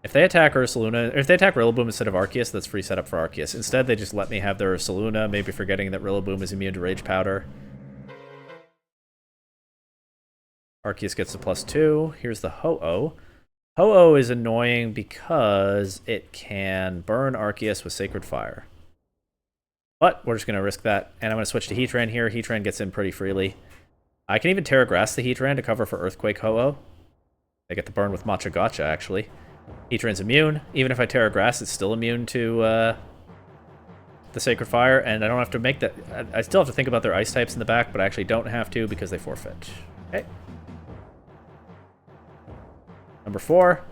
If they attack Ursaluna, if they attack Rillaboom instead of Arceus, that's free setup for Arceus. Instead, they just let me have their Ursaluna, maybe forgetting that Rillaboom is immune to Rage Powder. Arceus gets the +2. Here's the Ho-Oh. Ho-Oh is annoying because it can burn Arceus with Sacred Fire. But we're just going to risk that, and I'm going to switch to Heatran here. Heatran gets in pretty freely. I can even Terra Grass the Heatran to cover for Earthquake Ho-Oh. They get the burn with Matcha Gotcha, actually. Heatran's immune. Even if I Terra Grass, it's still immune to the Sacred Fire, and I don't have to make that. I still have to think about their ice types in the back, but I actually don't have to because they forfeit. Okay. Number 4,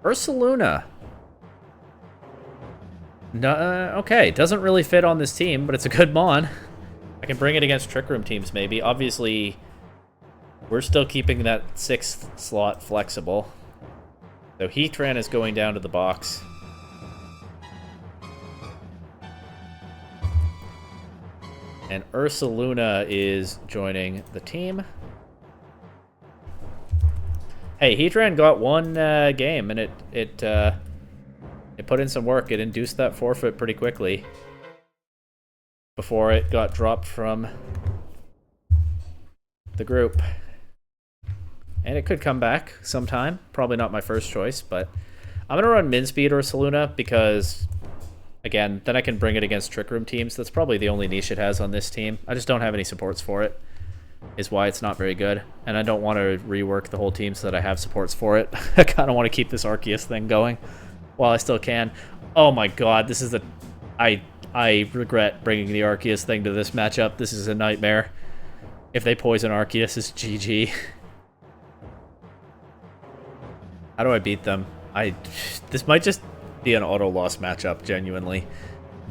Ursaluna. No, okay, doesn't really fit on this team, but it's a good Mon. I can bring it against Trick Room teams, maybe. Obviously, we're still keeping that 6th slot flexible. So Heatran is going down to the box. And Ursaluna is joining the team. Hey, Heatran got one game, and it put in some work. It induced that forfeit pretty quickly before it got dropped from the group. And it could come back sometime. Probably not my first choice, but I'm going to run Min Speed Ursaluna because, again, then I can bring it against Trick Room teams. That's probably the only niche it has on this team. I just don't have any supports for it, is why it's not very good. And I don't want to rework the whole team so that I have supports for it. I kind of want to keep this Arceus thing going while I still can. Oh my god, this is the... I regret bringing the Arceus thing to this matchup. This is a nightmare. If they poison Arceus, it's GG. How do I beat them? This might just be an auto-loss matchup, genuinely.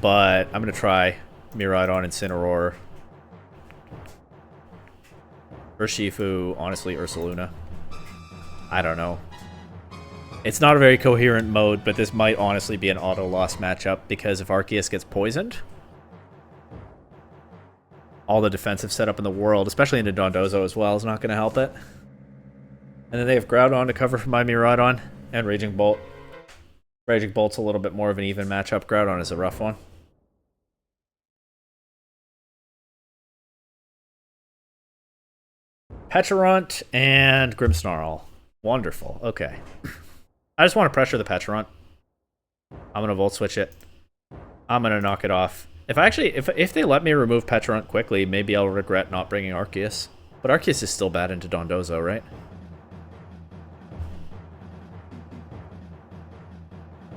But I'm going to try Miraidon, Incineroar, Urshifu, honestly, Ursaluna. I don't know. It's not a very coherent mode, but this might honestly be an auto-loss matchup, because if Arceus gets poisoned, all the defensive setup in the world, especially into Dondozo as well, is not going to help it. And then they have Groudon to cover for my Miraidon, and Raging Bolt. Raging Bolt's a little bit more of an even matchup. Groudon is a rough one. Pecharunt and Grimmsnarl. Wonderful. Okay. I just want to pressure the Petront. I'm gonna Volt Switch it. I'm gonna knock it off. If they let me remove Petront quickly, maybe I'll regret not bringing Arceus. But Arceus is still bad into Dondozo, right?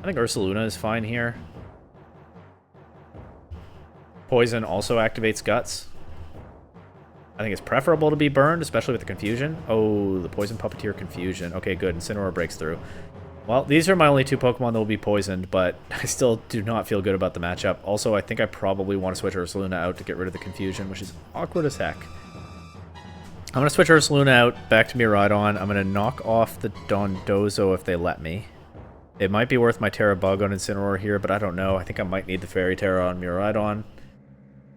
I think Ursaluna is fine here. Poison also activates Guts. I think it's preferable to be burned, especially with the Confusion. Oh, the Poison Puppeteer Confusion. Okay, good. Incineroar breaks through. Well, these are my only two Pokemon that will be poisoned, but I still do not feel good about the matchup. Also, I think I probably want to switch Ursaluna out to get rid of the Confusion, which is awkward as heck. I'm going to switch Ursaluna out, back to Miraidon. I'm going to knock off the Dondozo if they let me. It might be worth my Terra Bug on Incineroar here, but I don't know. I think I might need the Fairy Terra on Miraidon.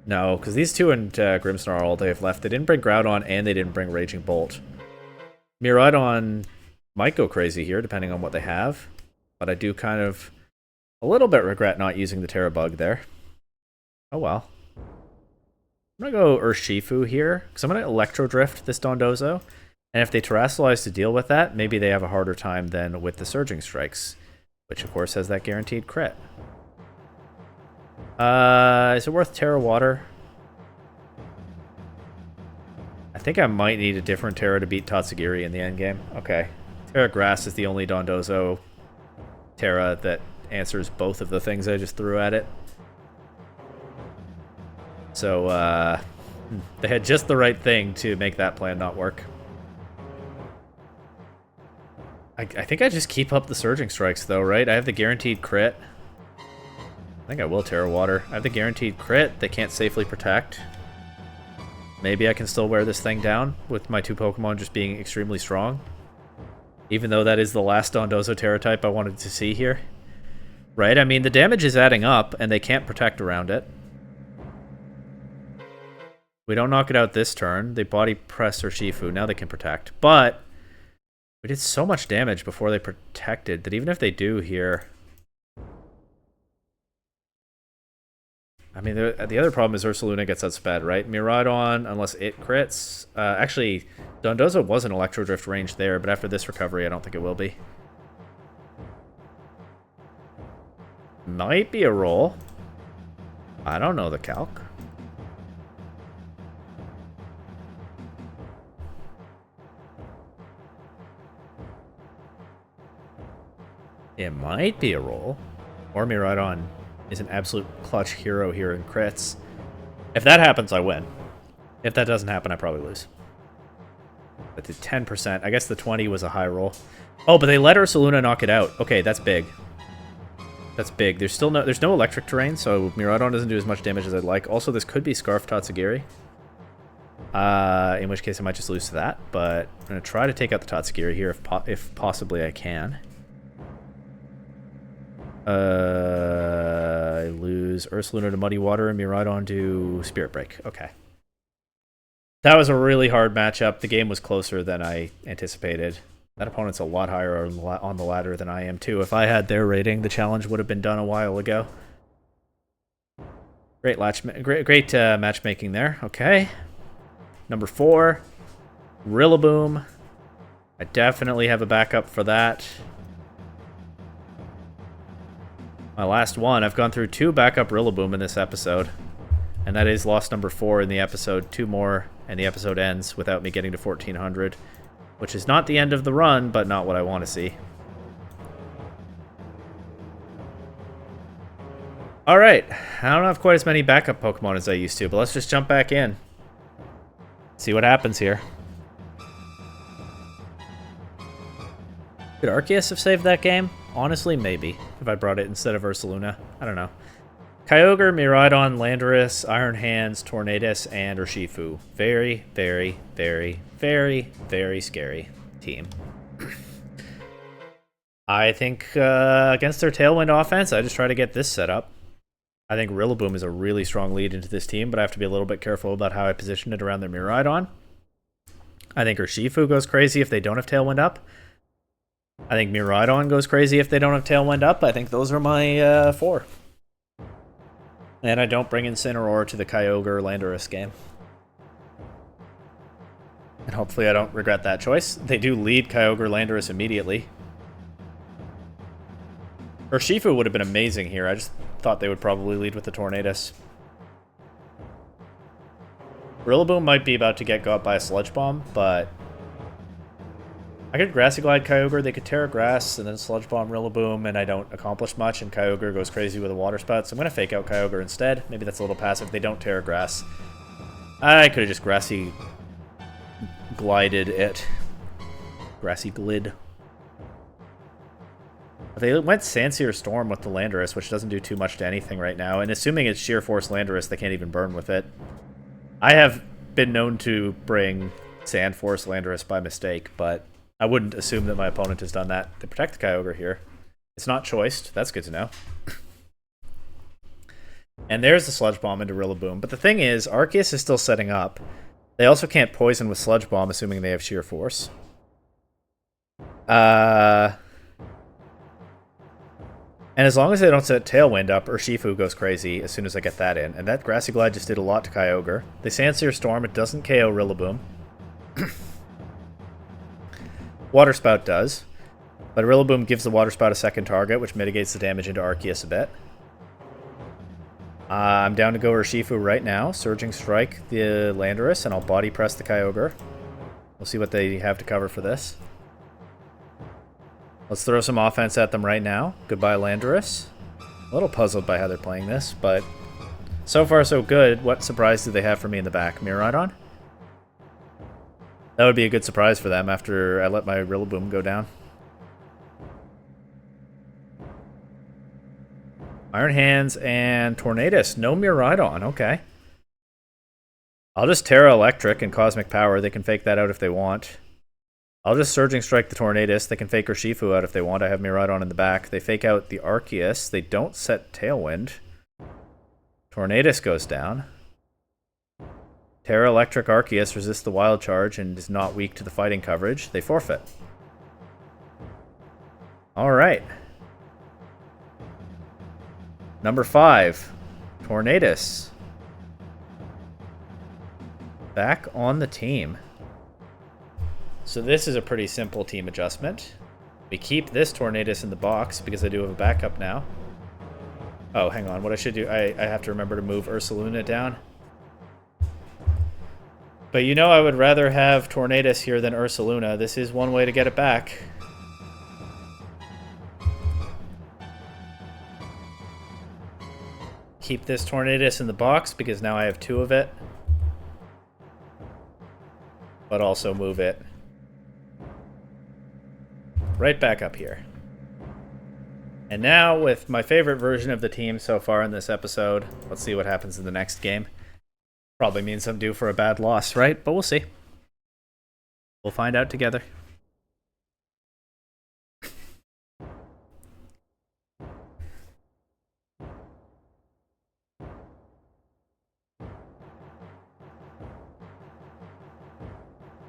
No, because these two and Grimmsnarl are all they have left. They didn't bring Groudon, and they didn't bring Raging Bolt. Miraidon might go crazy here, depending on what they have. But I do kind of a little bit regret not using the Terra Bug there. Oh well. I'm going to go Urshifu here, because I'm going to Electro Drift this Dondozo. And if they Terrasilize to deal with that, maybe they have a harder time than with the Surging Strikes. Which, of course, has that guaranteed crit. Is it worth Terra Water? I think I might need a different Terra to beat Tatsugiri in the endgame. Okay. Terra Grass is the only Dondozo Terra that answers both of the things I just threw at it. So, they had just the right thing to make that plan not work. I think I just keep up the Surging Strikes, though, right? I have the guaranteed crit. I think I will Terra Water. I have the guaranteed crit. They can't safely protect. Maybe I can still wear this thing down with my two Pokemon just being extremely strong. Even though that is the last Dondozo Terra type I wanted to see here. Right? I mean, the damage is adding up, and they can't protect around it. We don't knock it out this turn. They Body Press Urshifu. Now they can protect. But we did so much damage before they protected that even if they do here... I mean, the other problem is Ursaluna gets outsped, right? Miraidon, unless it crits. Actually, Dondozo was in Electro Drift range there, but after this recovery, I don't think it will be. Might be a roll. I don't know the calc. It might be a roll. Or Miraidon is an absolute clutch hero here in crits. If that happens, I win. If that doesn't happen, I probably lose. But the 10%, I guess the 20 was a high roll. Oh, but they let Ursaluna knock it out. Okay, that's big. That's big. There's no electric terrain, so Miraidon doesn't do as much damage as I'd like. Also, this could be Scarf Tatsugiri. In which case I might just lose to that. But I'm going to try to take out the Tatsugiri here if possibly I can. I lose Ursaluna to Muddy Water and Miraidon to Spirit Break. Okay. That was a really hard matchup. The game was closer than I anticipated. That opponent's a lot higher on the ladder than I am, too. If I had their rating, the challenge would have been done a while ago. Great matchmaking there. Okay. Number 4. Rillaboom. I definitely have a backup for that. My last one. I've gone through 2 backup Rillaboom in this episode. And that is loss number 4 in the episode. 2 more, and the episode ends without me getting to 1400. Which is not the end of the run, but not what I want to see. Alright. I don't have quite as many backup Pokemon as I used to, but let's just jump back in. See what happens here. Could Arceus have saved that game? Honestly, maybe. If I brought it instead of Ursaluna. I don't know. Kyogre, Miraidon, Landorus, Iron Hands, Tornadus, and Urshifu. Very, very, very, very, very scary team. I think against their Tailwind offense, I just try to get this set up. I think Rillaboom is a really strong lead into this team, but I have to be a little bit careful about how I position it around their Miraidon. I think Urshifu goes crazy if they don't have Tailwind up. I think Miraidon goes crazy if they don't have Tailwind up. I think those are my 4. And I don't bring Incineroar to the Kyogre Landorus game. And hopefully I don't regret that choice. They do lead Kyogre Landorus immediately. Urshifu would have been amazing here. I just thought they would probably lead with the Tornadus. Rillaboom might be about to get got by a Sludge Bomb, but I could Grassy Glide Kyogre, they could Terra Grass, and then Sludge Bomb Rillaboom, and I don't accomplish much, and Kyogre goes crazy with a Water Spout, so I'm going to Fake Out Kyogre instead. Maybe that's a little passive. They don't Terra Grass. I could have just Grassy Glided it. Grassy Glid. They went Sancier Storm with the Landorus, which doesn't do too much to anything right now, and assuming it's Sheer Force Landorus, they can't even burn with it. I have been known to bring Sand Force Landorus by mistake, but I wouldn't assume that my opponent has done that. They protect the Kyogre here. It's not choiced. That's good to know. And there's the Sludge Bomb into Rillaboom. But the thing is, Arceus is still setting up. They also can't poison with Sludge Bomb, assuming they have Sheer Force. And as long as they don't set Tailwind up, Urshifu goes crazy as soon as I get that in. And that Grassy Glide just did a lot to Kyogre. They Sancier Storm. It doesn't KO Rillaboom. Water Spout does. But Rillaboom gives the Water Spout a second target, which mitigates the damage into Arceus a bit. I'm down to go Urshifu right now. Surging Strike the Landorus, and I'll Body Press the Kyogre. We'll see what they have to cover for this. Let's throw some offense at them right now. Goodbye, Landorus. A little puzzled by how they're playing this, but so far so good. What surprise do they have for me in the back? Miraidon? That would be a good surprise for them after I let my Rillaboom go down. Iron Hands and Tornadus. No Miraidon. Okay. I'll just Terra Electric and Cosmic Power. They can fake that out if they want. I'll just Surging Strike the Tornadus. They can fake Urshifu out if they want. I have Miraidon in the back. They fake out the Arceus. They don't set Tailwind. Tornadus goes down. Terra Electric Arceus resists the Wild Charge and is not weak to the fighting coverage. They forfeit. Alright. Number 5. Tornadus. Back on the team. So this is a pretty simple team adjustment. We keep this Tornadus in the box because I do have a backup now. Oh, hang on. What I should do, I have to remember to move Ursaluna down. But you know I would rather have Tornadus here than Ursaluna. This is one way to get it back. Keep this Tornadus in the box because now I have 2 of it. But also move it right back up here. And now with my favorite version of the team so far in this episode, let's see what happens in the next game. Probably means I'm due for a bad loss, right? But we'll see. We'll find out together. As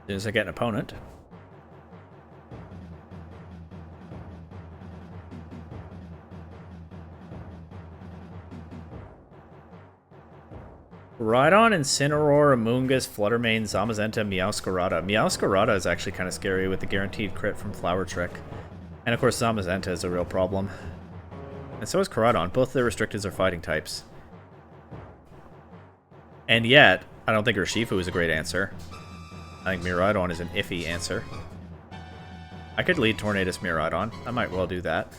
soon as I get an opponent. Rhydon, Incineroar, Amoonguss, Fluttermane, Zamazenta, Meowscarada. Meowscarada is actually kind of scary with the guaranteed crit from Flower Trick. And of course Zamazenta is a real problem. And so is Koraidon. Both their restricteds are fighting types. And yet, I don't think Urshifu is a great answer. I think Miraidon is an iffy answer. I could lead Tornadus Miraidon. I might well do that.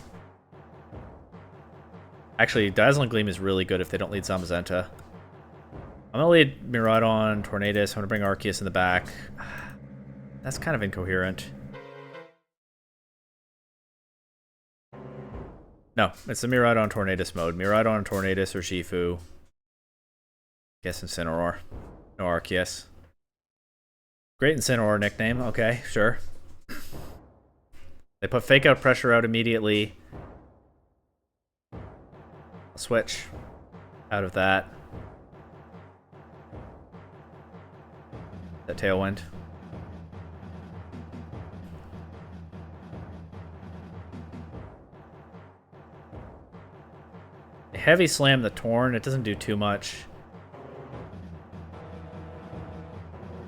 Actually, Dazzling Gleam is really good if they don't lead Zamazenta. I'm going to lead Miraidon, Tornadus. I'm going to bring Arceus in the back. That's kind of incoherent. No, it's the Miraidon Tornadus mode. Miraidon, Tornadus, Urshifu. Guess Incineroar. No Arceus. Great Incineroar nickname. Okay, sure. They put Fake Out Pressure out immediately. I'll switch out of that. That Tailwind. Heavy Slam the Torn. It doesn't do too much.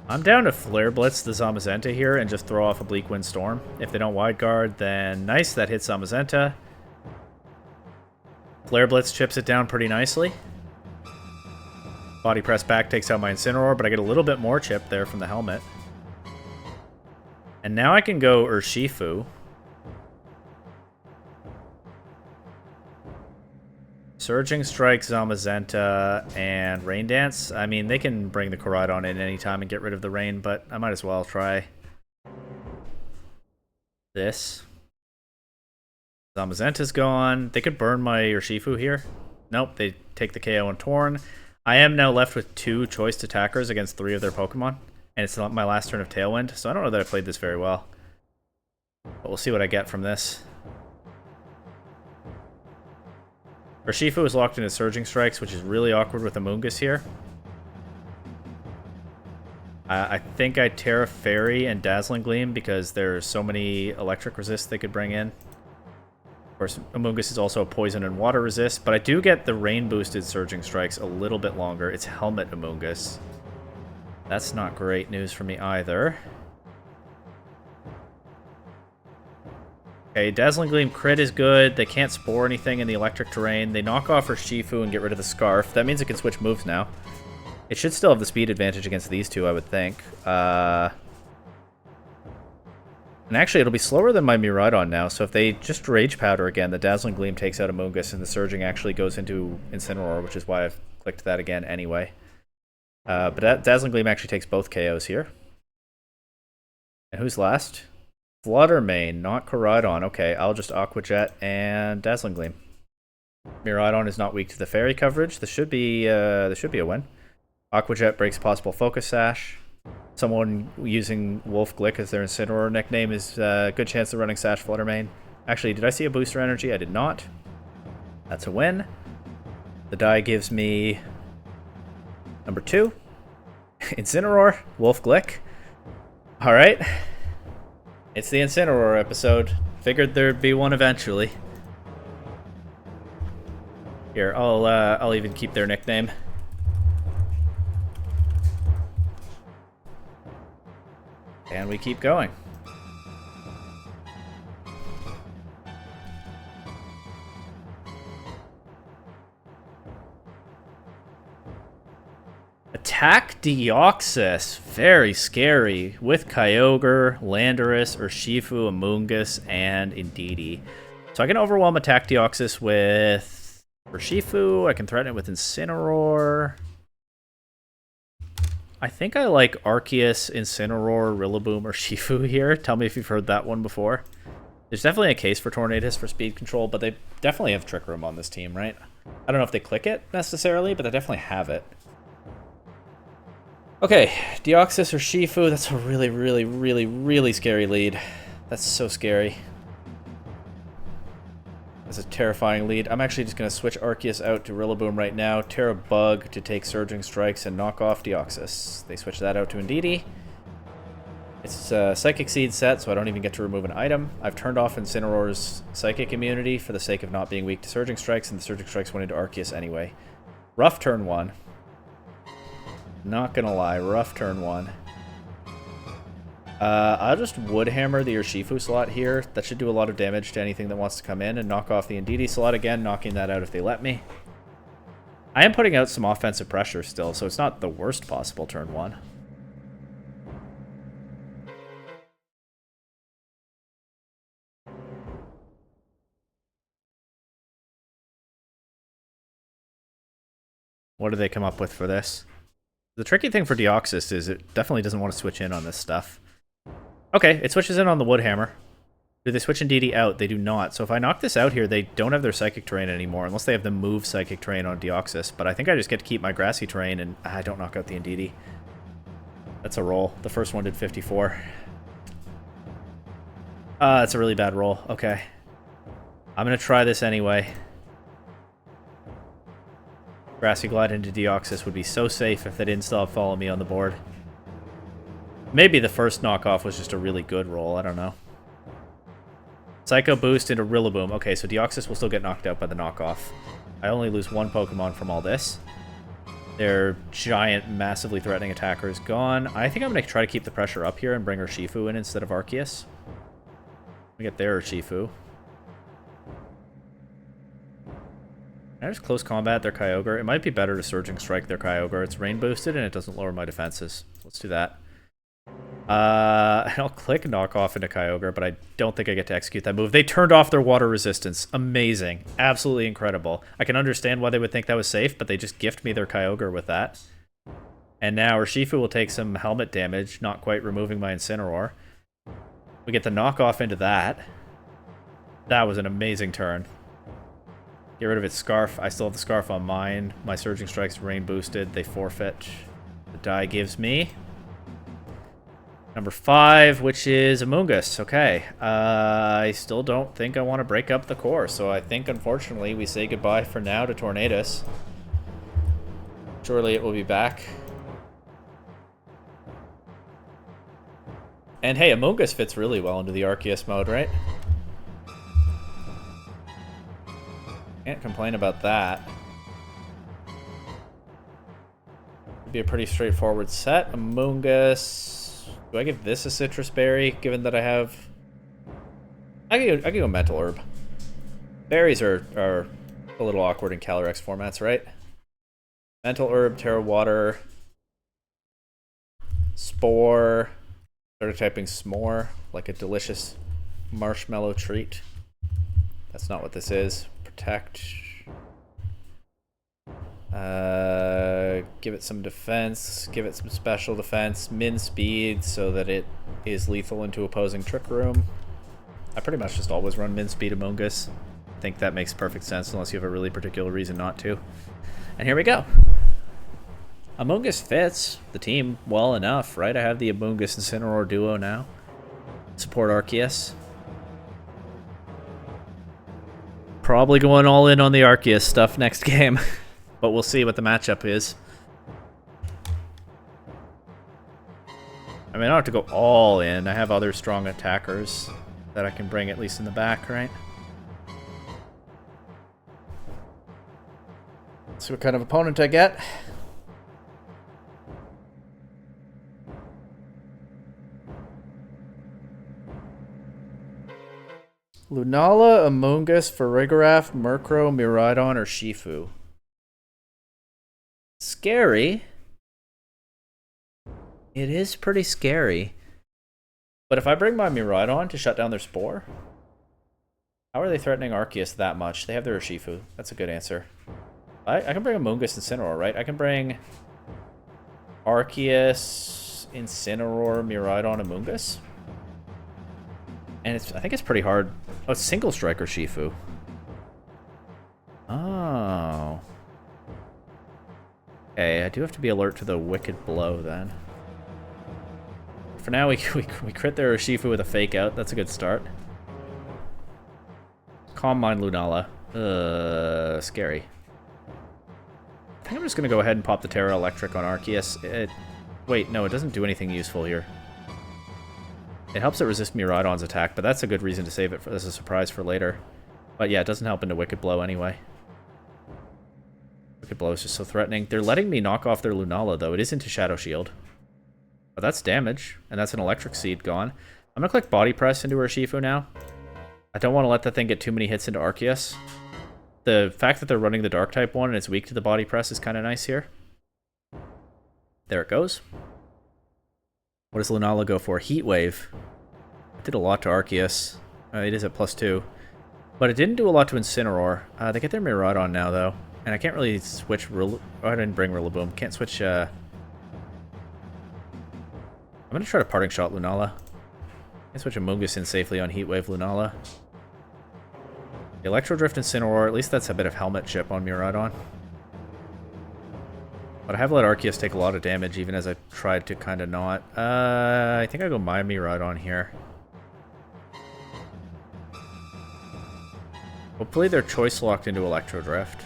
I'm down to Flare Blitz the Zamazenta here and just throw off a Bleak Wind Storm. If they don't Wide Guard, then nice. That hits Zamazenta. Flare Blitz chips it down pretty nicely. Body Press back takes out my Incineroar, but I get a little bit more chip there from the helmet. And now I can go Urshifu. Surging Strike, Zamazenta, and Rain Dance. I mean, they can bring the Koraidon in anytime and get rid of the rain, but I might as well try this. Zamazenta's gone. They could burn my Urshifu here. Nope, they take the KO on Torn. I am now left with 2 choice attackers against 3 of their Pokemon, and it's my last turn of Tailwind, so I don't know that I played this very well. But we'll see what I get from this. Urshifu is locked into Surging Strikes, which is really awkward with Amoonguss here. I think I Terra Fairy and Dazzling Gleam because there's so many electric resists they could bring in. Of course, Amoonguss is also a poison and water resist, but I do get the rain boosted Surging Strikes a little bit longer. It's Helmet Amoonguss. That's not great news for me either. Okay, Dazzling Gleam crit is good. They can't spore anything in the electric terrain. They knock off Urshifu and get rid of the Scarf. That means it can switch moves now. It should still have the speed advantage against these two, I would think. And actually, it'll be slower than my Miraidon now, so if they just Rage Powder again, the Dazzling Gleam takes out Amoonguss, and the Surging actually goes into Incineroar, which is why I've clicked that again anyway. But that Dazzling Gleam actually takes both KOs here. And who's last? Fluttermane, not Koraidon. Okay, I'll just Aqua Jet and Dazzling Gleam. Miraidon is not weak to the Fairy coverage. This should be a win. Aqua Jet breaks possible Focus Sash. Someone using Wolf Glick as their Incineroar nickname is a good chance of running Sash Fluttermane. Actually, did I see a Booster Energy? I did not. That's a win. The die gives me number 2. Incineroar, Wolf Glick. Alright. It's the Incineroar episode. Figured there'd be one eventually. Here, I'll even keep their nickname. And we keep going. Attack Deoxys. Very scary. With Kyogre, Landorus, Urshifu, Amoonguss, and Indeedee. So I can overwhelm Attack Deoxys with Urshifu. I can threaten it with Incineroar. I think I like Arceus, Incineroar, Rillaboom, Urshifu here. Tell me if you've heard that one before. There's definitely a case for Tornadus for speed control, but they definitely have Trick Room on this team, right? I don't know if they click it necessarily, but they definitely have it. Okay, Deoxys or Urshifu, that's a really, really, really, really scary lead. That's so scary. That's a terrifying lead. I'm actually just going to switch Arceus out to Rillaboom right now. Terra Bug to take Surging Strikes and knock off Deoxys. They switch that out to Indeedee. It's Psychic Seed set, so I don't even get to remove an item. I've turned off Incineroar's Psychic immunity for the sake of not being weak to Surging Strikes, and the Surging Strikes went into Arceus anyway. Rough turn 1. Not gonna lie, rough turn 1. I'll just Wood Hammer the Urshifu slot here. That should do a lot of damage to anything that wants to come in, and knock off the Indeedee slot again, knocking that out if they let me. I am putting out some offensive pressure still, so it's not the worst possible turn 1. What do they come up with for this? The tricky thing for Deoxys is it definitely doesn't want to switch in on this stuff. Okay, it switches in on the Wood Hammer. Do they switch Indeedee out? They do not. So if I knock this out here, they don't have their Psychic Terrain anymore, unless they have the move Psychic Terrain on Deoxys. But I think I just get to keep my Grassy Terrain, and I don't knock out the Indeedee. That's a roll. The first one did 54. That's a really bad roll. Okay. I'm going to try this anyway. Grassy Glide into Deoxys would be so safe if they didn't still follow me on the board. Maybe the first knockoff was just a really good roll, I don't know. Psycho Boost into Rillaboom. Okay, so Deoxys will still get knocked out by the knockoff. I only lose one Pokemon from all this. Their giant, massively threatening attacker is gone. I think I'm going to try to keep the pressure up here and bring Urshifu in instead of Arceus. We get their Urshifu. I just close combat their Kyogre. It might be better to Surging Strike their Kyogre. It's rain boosted and it doesn't lower my defenses. Let's do that. I'll click knock off into Kyogre, but I don't think I get to execute that move. They turned off their water resistance. Amazing. Absolutely incredible. I can understand why they would think that was safe, but they just gift me their Kyogre with that. And now Urshifu will take some helmet damage, not quite removing my Incineroar. We get the knockoff into that. That was an amazing turn. Get rid of its Scarf. I still have the Scarf on mine. My Surging Strike's rain boosted. They forfeit. The die gives me number 5, which is Amoonguss. Okay. I still don't think I want to break up the core, so I think, unfortunately, we say goodbye for now to Tornadus. Surely it will be back. And hey, Amoonguss fits really well into the Arceus mode, right? Can't complain about that. It'd be a pretty straightforward set. Amoonguss. Do I give this a Citrus Berry, given that I have... I can go Mental Herb. Berries are a little awkward in Calyrex formats, right? Mental Herb, Terra Water, Spore. Started typing S'more, like a delicious marshmallow treat. That's not what this is. Protect. Give it some defense. Give it some special defense. Min speed so that it is lethal into opposing Trick Room. I pretty much just always run min speed Amoonguss. I think that makes perfect sense unless you have a really particular reason not to. And here we go. Amoonguss fits the team well enough, right? I have the Amoonguss and Incineroar duo now. Support Arceus. Probably going all in on the Arceus stuff next game. But we'll see what the matchup is. I mean, I don't have to go all in. I have other strong attackers that I can bring at least in the back, right? Let's see what kind of opponent I get. Lunala, Amoonguss, Farigiraf, Murkrow, Miraidon, or Shifu. Scary. It is pretty scary. But if I bring my Miraidon to shut down their Spore, how are they threatening Arceus that much? They have their Urshifu. That's a good answer. I can bring Amoonguss and Incineroar, right? I can bring Arceus, Incineroar, Miraidon, Amoonguss. And I think it's pretty hard. Oh, it's Single Striker Shifu. Oh. Okay, I do have to be alert to the Wicked Blow then. For now, we crit their Urshifu with a Fake Out. That's a good start. Calm Mind Lunala. Scary. I think I'm just going to go ahead and pop the Terra Electric on Arceus. Wait, no, it doesn't do anything useful here. It helps it resist Miraidon's attack, but that's a good reason to save it as a surprise for later. But yeah, it doesn't help into Wicked Blow anyway. Wicked Blow is just so threatening. They're letting me knock off their Lunala, though. It is into Shadow Shield. But that's damage, and that's an Electric Seed gone. I'm going to click Body Press into Urshifu now. I don't want to let that thing get too many hits into Arceus. The fact that they're running the Dark-type one and it's weak to the Body Press is kind of nice here. There it goes. What does Lunala go for? Heat Wave. It did a lot to Arceus. It is at +2. But it didn't do a lot to Incineroar. They get their Miraidon now, though. And I can't really switch... Oh, I didn't bring Rillaboom. Can't switch... I'm going to try to Parting Shot Lunala. Can't switch Amoonguss in safely on Heat Wave Lunala. The Electro Drift Incineroar, at least that's a bit of Helmet Chip on Miraidon. But I have let Arceus take a lot of damage, even as I tried to kind of not. I think I go my Miraidon here. Hopefully they're choice locked into Electro Drift.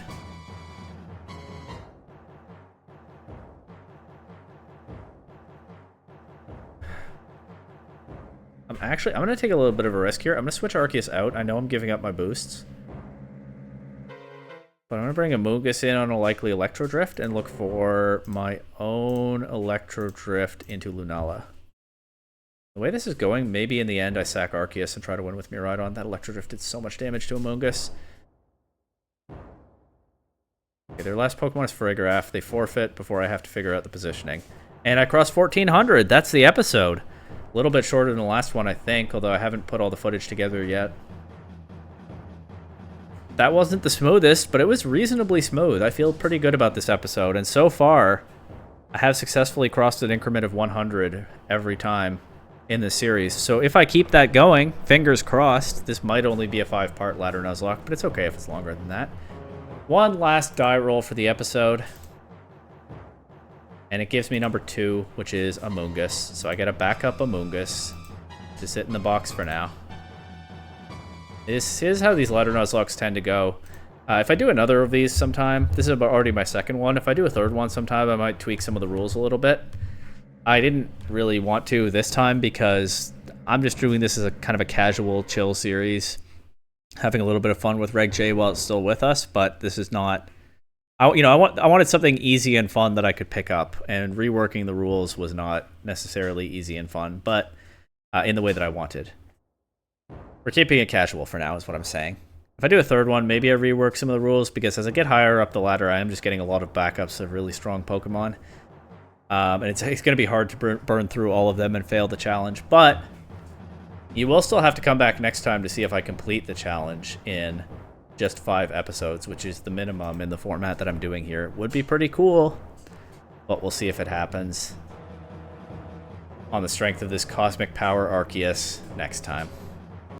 I'm going to take a little bit of a risk here. I'm going to switch Arceus out. I know I'm giving up my boosts. But I'm going to bring Amoonguss in on a likely Electro Drift and look for my own Electro Drift into Lunala. The way this is going, maybe in the end I sack Arceus and try to win with Miraidon. That Electro Drift did so much damage to Amoonguss. Okay, their last Pokemon is Farigiraf. They forfeit before I have to figure out the positioning. And I crossed 1400. That's the episode. A little bit shorter than the last one, I think, although I haven't put all the footage together yet. That wasn't the smoothest, but it was reasonably smooth. I feel pretty good about this episode, and so far, I have successfully crossed an increment of 100 every time in this series. So if I keep that going, fingers crossed, this might only be a 5-part ladder Nuzlocke, but it's okay if it's longer than that. One last die roll for the episode, and it gives me number 2, which is Amoonguss. So I get a backup Amoonguss to sit in the box for now. This is how these ladder Nuzlocks tend to go. If I do another of these sometime, this is already my second one. If I do a third one sometime, I might tweak some of the rules a little bit. I didn't really want to this time because I'm just doing this as a kind of a casual, chill series, having a little bit of fun with Reg J while it's still with us. But this is not. I wanted something easy and fun that I could pick up, and reworking the rules was not necessarily easy and fun, but in the way that I wanted. We're keeping it casual for now, is what I'm saying. If I do a third one, maybe I rework some of the rules, because as I get higher up the ladder, I am just getting a lot of backups of really strong Pokemon. And it's going to be hard to burn through all of them and fail the challenge, but you will still have to come back next time to see if I complete the challenge in just 5 episodes, which is the minimum in the format that I'm doing here. Would be pretty cool, but we'll see if it happens on the strength of this Cosmic Power Arceus next time.